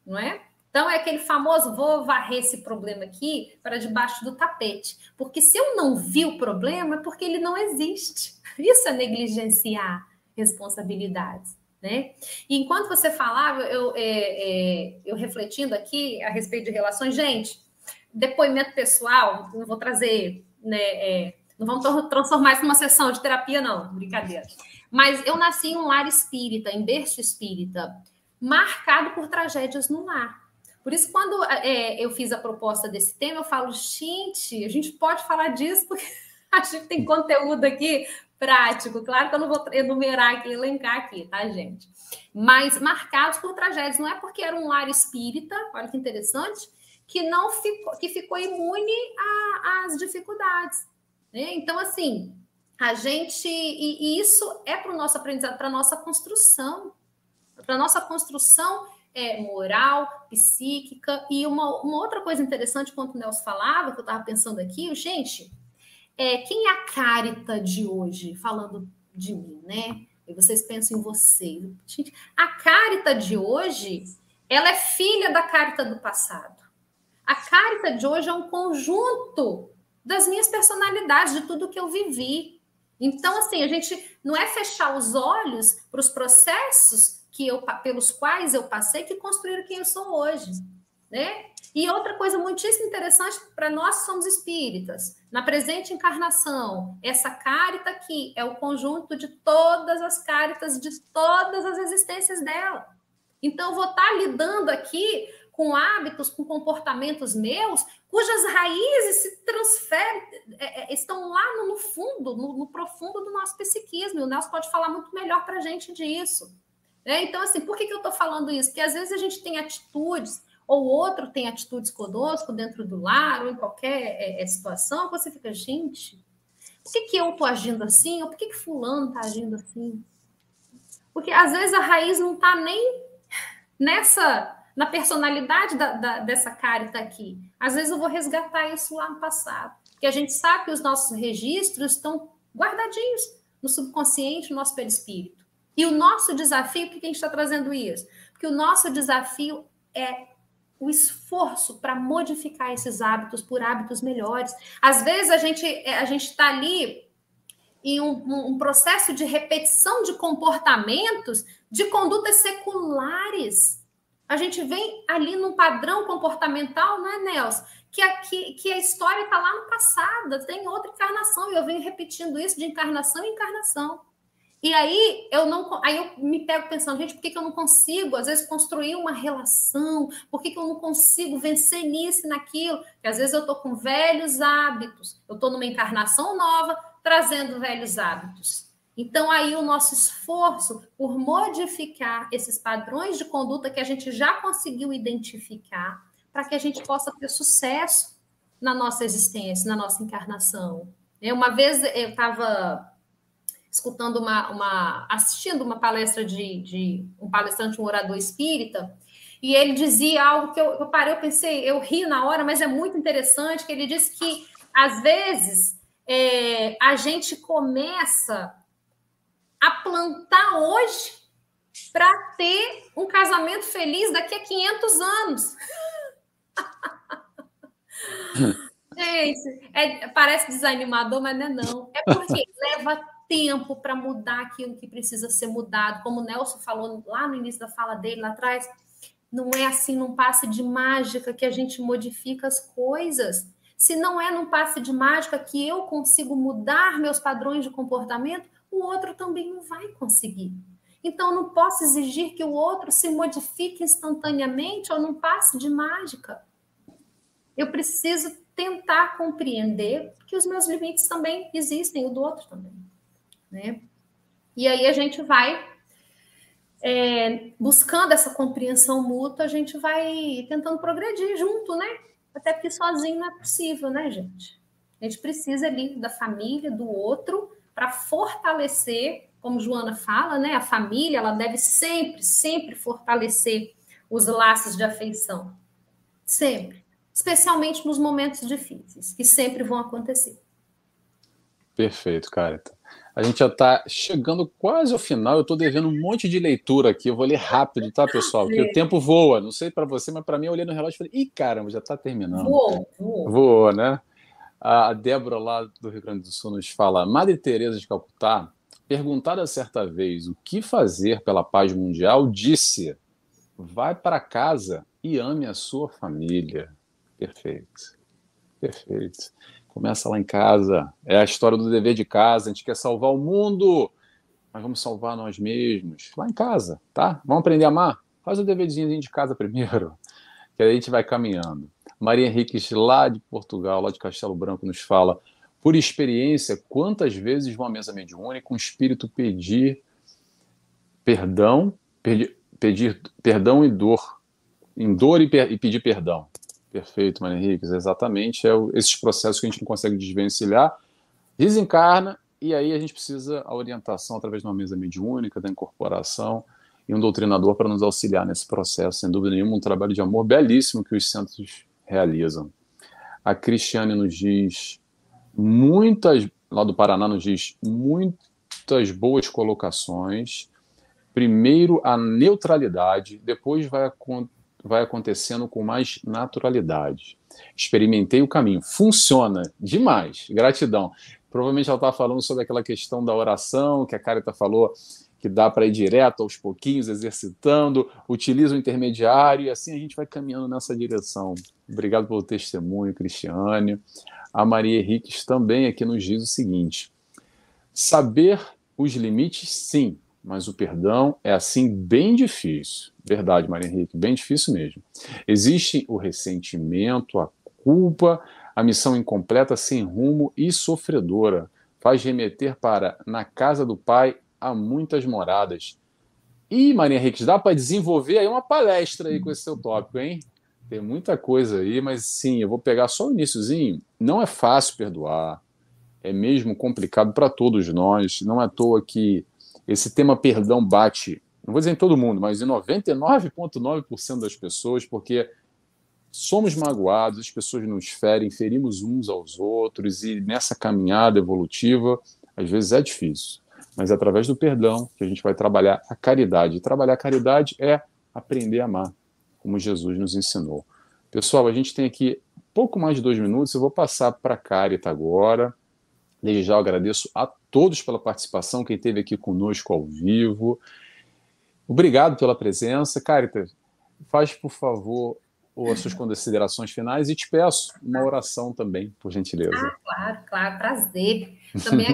não é? Então, é aquele famoso, vou varrer esse problema aqui para debaixo do tapete. Porque se eu não vi o problema, é porque ele não existe. Isso é negligenciar responsabilidades, né? E enquanto você falava, eu refletindo aqui a respeito de relações, gente, depoimento pessoal, não vou trazer, né, não vamos transformar isso numa sessão de terapia, não, brincadeira. Mas eu nasci em um lar espírita, em berço espírita, marcado por tragédias no lar. Por isso, quando eu fiz a proposta desse tema, eu falo, gente, a gente pode falar disso, porque a gente tem conteúdo aqui prático. Claro que eu não vou enumerar aqui, elencar aqui, tá, gente? Mas marcados por tragédias. Não é porque era um lar espírita, olha que interessante, que ficou imune às dificuldades, né? Então, assim, a gente... E isso é para o nosso aprendizado, para a nossa construção. Para a nossa construção moral, psíquica. E uma outra coisa interessante, quando o Nelson falava, que eu estava pensando aqui, gente, quem é a Cárita de hoje, falando de mim, né? E vocês pensam em vocês. Gente, a Cárita de hoje, ela é filha da Cárita do passado. A Cárita de hoje é um conjunto das minhas personalidades, de tudo que eu vivi. Então, assim, a gente não é fechar os olhos para os processos pelos quais eu passei que construíram quem eu sou hoje, né? E outra coisa muitíssimo interessante para nós que somos espíritas, na presente encarnação, essa cárita aqui é o conjunto de todas as cáritas de todas as existências dela. Então, eu vou estar lidando aqui com hábitos, com comportamentos meus, cujas raízes se transferem, estão lá no fundo, no profundo do nosso psiquismo. E o Nelson pode falar muito melhor para a gente disso. Então, assim, por que eu estou falando isso? Porque às vezes a gente tem atitudes, ou outro tem atitudes conosco dentro do lar, ou em qualquer situação, que você fica, gente, por que eu estou agindo assim? Ou por que fulano está agindo assim? Porque às vezes a raiz não está nem na personalidade dessa Cárita aqui. Às vezes eu vou resgatar isso lá no passado. Porque a gente sabe que os nossos registros estão guardadinhos no subconsciente, no nosso perispírito. E o nosso desafio, por que a gente está trazendo isso? Porque o nosso desafio é o esforço para modificar esses hábitos por hábitos melhores. Às vezes a gente está ali em um processo de repetição de comportamentos, de condutas seculares. A gente vem ali num padrão comportamental, não é, Nelson? Que a história está lá no passado, tem outra encarnação, e eu venho repetindo isso de encarnação em encarnação. E aí eu me pego pensando, gente, por que eu não consigo, às vezes, construir uma relação? Por que eu não consigo vencer nisso e naquilo? Porque às vezes eu estou com velhos hábitos, eu estou numa encarnação nova, trazendo velhos hábitos. Então, aí o nosso esforço por modificar esses padrões de conduta que a gente já conseguiu identificar, para que a gente possa ter sucesso na nossa existência, na nossa encarnação. Uma vez eu estava escutando assistindo uma palestra de um palestrante, um orador espírita, e ele dizia algo que eu parei, eu pensei, eu ri na hora, mas é muito interessante, que ele disse que, às vezes, a gente começa a plantar hoje para ter um casamento feliz daqui a 500 anos. Gente, parece desanimador, mas não é não. É porque leva tempo para mudar aquilo que precisa ser mudado. Como o Nelson falou lá no início da fala dele, lá atrás, não é assim num passe de mágica que a gente modifica as coisas. Se não é num passe de mágica que eu consigo mudar meus padrões de comportamento, o outro também não vai conseguir. Então, eu não posso exigir que o outro se modifique instantaneamente ou num passe de mágica. Eu preciso tentar compreender que os meus limites também existem, o do outro também, né? E aí a gente vai buscando essa compreensão mútua, a gente vai tentando progredir junto, né? Até porque sozinho não é possível, né, gente? A gente precisa ali da família, do outro, para fortalecer, como Joana fala, né? A família, ela deve sempre, sempre fortalecer os laços de afeição. Sempre. Especialmente nos momentos difíceis, que sempre vão acontecer. Perfeito, Carita. A gente já está chegando quase ao final. Eu estou devendo um monte de leitura aqui. Eu vou ler rápido, tá, pessoal? Porque o tempo voa. Não sei para você, mas para mim, eu olhei no relógio e falei: ih, caramba, já está terminando. Voou, né? A Débora, lá do Rio Grande do Sul, nos fala: Madre Teresa de Calcutá, perguntada certa vez o que fazer pela paz mundial, disse: vai para casa e ame a sua família. Perfeito. Perfeito. Começa lá em casa. É a história do dever de casa. A gente quer salvar o mundo, mas vamos salvar nós mesmos. Lá em casa, tá? Vamos aprender a amar? Faz o deverzinho de casa primeiro, que aí a gente vai caminhando. Maria Henriques, lá de Portugal, lá de Castelo Branco, nos fala: por experiência, quantas vezes uma mesa mediúnica, um espírito pedir perdão, pedir perdão e dor, em dor e pedir perdão. Perfeito, Maria Henriques, exatamente. Esses processos que a gente não consegue desvencilhar, desencarna, e aí a gente precisa a orientação através de uma mesa mediúnica, da incorporação, e um doutrinador para nos auxiliar nesse processo. Sem dúvida nenhuma, um trabalho de amor belíssimo que os centros realizam. A Cristiane nos diz lá do Paraná, nos diz muitas boas colocações. Primeiro, a neutralidade, depois vai acontecendo com mais naturalidade. Experimentei o caminho. Funciona demais. Gratidão. Provavelmente ela estava falando sobre aquela questão da oração, que a Carita falou, que dá para ir direto aos pouquinhos, exercitando, utiliza o intermediário, e assim a gente vai caminhando nessa direção. Obrigado pelo testemunho, Cristiane. A Maria Henriques também aqui nos diz o seguinte: saber os limites, sim, mas o perdão é, assim, bem difícil. Verdade, Maria Henrique, bem difícil mesmo. Existe o ressentimento, a culpa, a missão incompleta, sem rumo e sofredora. Faz remeter para na casa do Pai há muitas moradas. E, Maria Henrique, dá para desenvolver aí uma palestra aí com esse seu tópico, hein? Tem muita coisa aí, mas sim, eu vou pegar só o iniciozinho. Não é fácil perdoar. É mesmo complicado para todos nós. Não é à toa que esse tema perdão bate, não vou dizer em todo mundo, mas em 99,9% das pessoas, porque somos magoados, as pessoas nos ferem, ferimos uns aos outros, e nessa caminhada evolutiva, às vezes é difícil. Mas é através do perdão que a gente vai trabalhar a caridade. E trabalhar a caridade é aprender a amar, como Jesus nos ensinou. Pessoal, a gente tem aqui pouco mais de 2 minutos, eu vou passar para a Carita agora. Desde já eu agradeço a todos pela participação, quem esteve aqui conosco ao vivo. Obrigado pela presença. Carita, faz, por favor, as suas considerações finais e te peço uma oração também, por gentileza. Claro, prazer. Também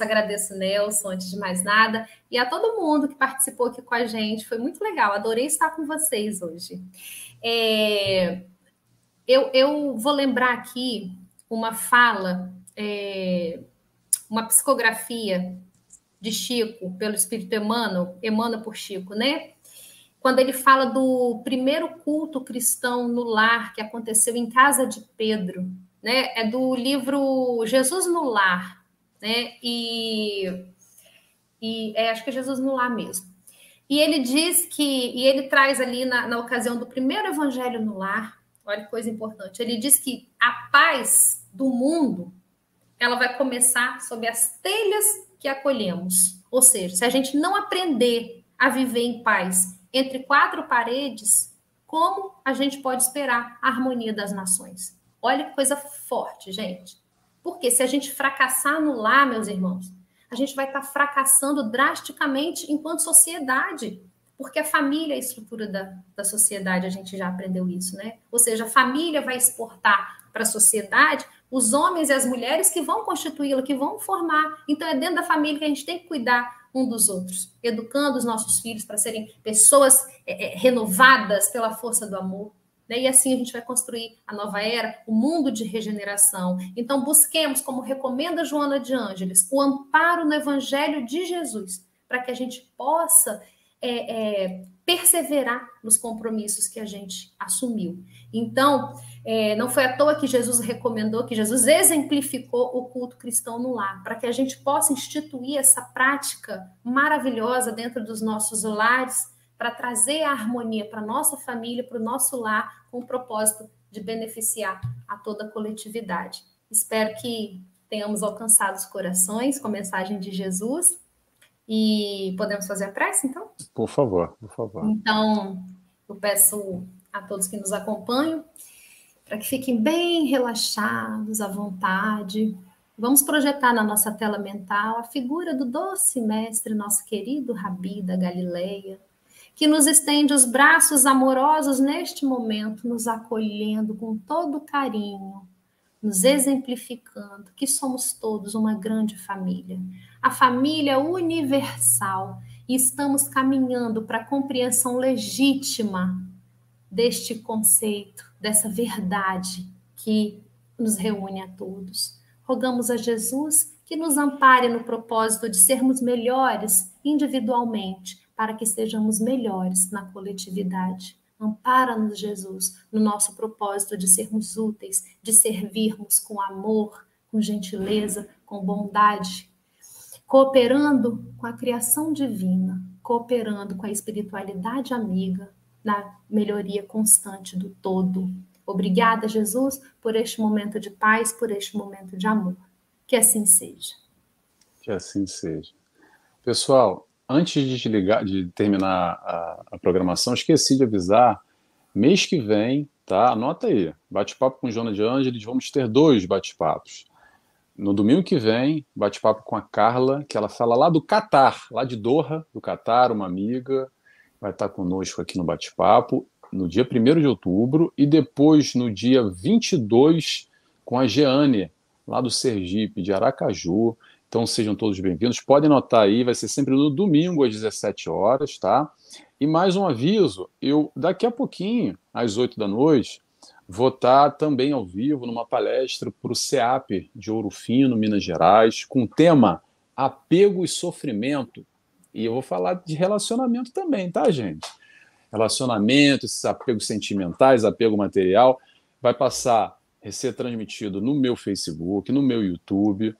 agradeço Nelson, antes de mais nada, e a todo mundo que participou aqui com a gente. Foi muito legal, adorei estar com vocês hoje. Eu vou lembrar aqui uma fala, uma psicografia de Chico, pelo Espírito Emmanuel por Chico, né? Quando ele fala do primeiro culto cristão no lar que aconteceu em casa de Pedro, né? É do livro Jesus no Lar, né? Acho que é Jesus no Lar mesmo. E ele diz e ele traz ali na ocasião do primeiro evangelho no lar, olha que coisa importante, ele diz que a paz do mundo, ela vai começar sob as telhas que acolhemos. Ou seja, se a gente não aprender a viver em paz entre 4 paredes, como a gente pode esperar a harmonia das nações? Olha que coisa forte, gente. Porque se a gente fracassar no lar, meus irmãos, a gente vai estar fracassando drasticamente enquanto sociedade. Porque a família é a estrutura da sociedade, a gente já aprendeu isso, né? Ou seja, a família vai exportar para a sociedade os homens e as mulheres que vão constituí-la, que vão formar. Então, é dentro da família que a gente tem que cuidar um dos outros, educando os nossos filhos para serem pessoas renovadas pela força do amor. Né? E assim a gente vai construir a nova era, o mundo de regeneração. Então, busquemos, como recomenda Joana de Ângeles, o amparo no Evangelho de Jesus, para que a gente possa perseverar nos compromissos que a gente assumiu. Então, não foi à toa que Jesus recomendou, que Jesus exemplificou o culto cristão no lar, para que a gente possa instituir essa prática maravilhosa dentro dos nossos lares, para trazer a harmonia para a nossa família, para o nosso lar, com o propósito de beneficiar a toda a coletividade. Espero que tenhamos alcançado os corações com a mensagem de Jesus. E podemos fazer a prece, então? Por favor, por favor. Então, eu peço a todos que nos acompanham para que fiquem bem relaxados, à vontade. Vamos projetar na nossa tela mental a figura do doce mestre, nosso querido Rabi da Galileia, que nos estende os braços amorosos neste momento, nos acolhendo com todo carinho, nos exemplificando que somos todos uma grande família, a família universal, e estamos caminhando para a compreensão legítima deste conceito, dessa verdade que nos reúne a todos. Rogamos a Jesus que nos ampare no propósito de sermos melhores individualmente, para que sejamos melhores na coletividade. Ampara-nos, Jesus, no nosso propósito de sermos úteis, de servirmos com amor, com gentileza, com bondade, cooperando com a criação divina, cooperando com a espiritualidade amiga, na melhoria constante do todo. Obrigada, Jesus, por este momento de paz, por este momento de amor. Que assim seja. Que assim seja. Pessoal, antes de terminar a programação, esqueci de avisar, mês que vem, tá? Anota aí, bate-papo com Joana de Ângeles, vamos ter 2 bate-papos. No domingo que vem, bate-papo com a Carla, que ela fala lá do Catar, lá de Doha, do Catar, uma amiga, vai estar conosco aqui no bate-papo, no dia 1º de outubro, e depois, no dia 22, com a Jeane, lá do Sergipe, de Aracaju. Então, sejam todos bem-vindos. Podem anotar aí, vai ser sempre no domingo, às 17 horas, tá? E mais um aviso, eu, daqui a pouquinho, às 8 da noite, vou estar também ao vivo numa palestra para o CEAP de Ouro Fino, Minas Gerais, com o tema Apego e Sofrimento. E eu vou falar de relacionamento também, tá, gente? Relacionamento, esses apegos sentimentais, apego material, vai ser transmitido no meu Facebook, no meu YouTube,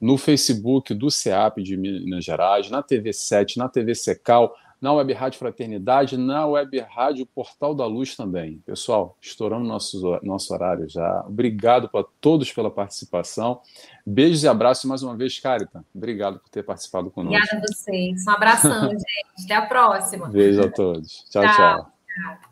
no Facebook do CEAP de Minas Gerais, na TV 7, na TV Secal, na Web Rádio Fraternidade, na Web Rádio Portal da Luz também. Pessoal, estourando nosso horário já. Obrigado a todos pela participação. Beijos e abraços mais uma vez, Carita. Obrigado por ter participado conosco. Obrigada a vocês. Um abração, gente. Até a próxima. Beijo a todos. Tchau, tchau.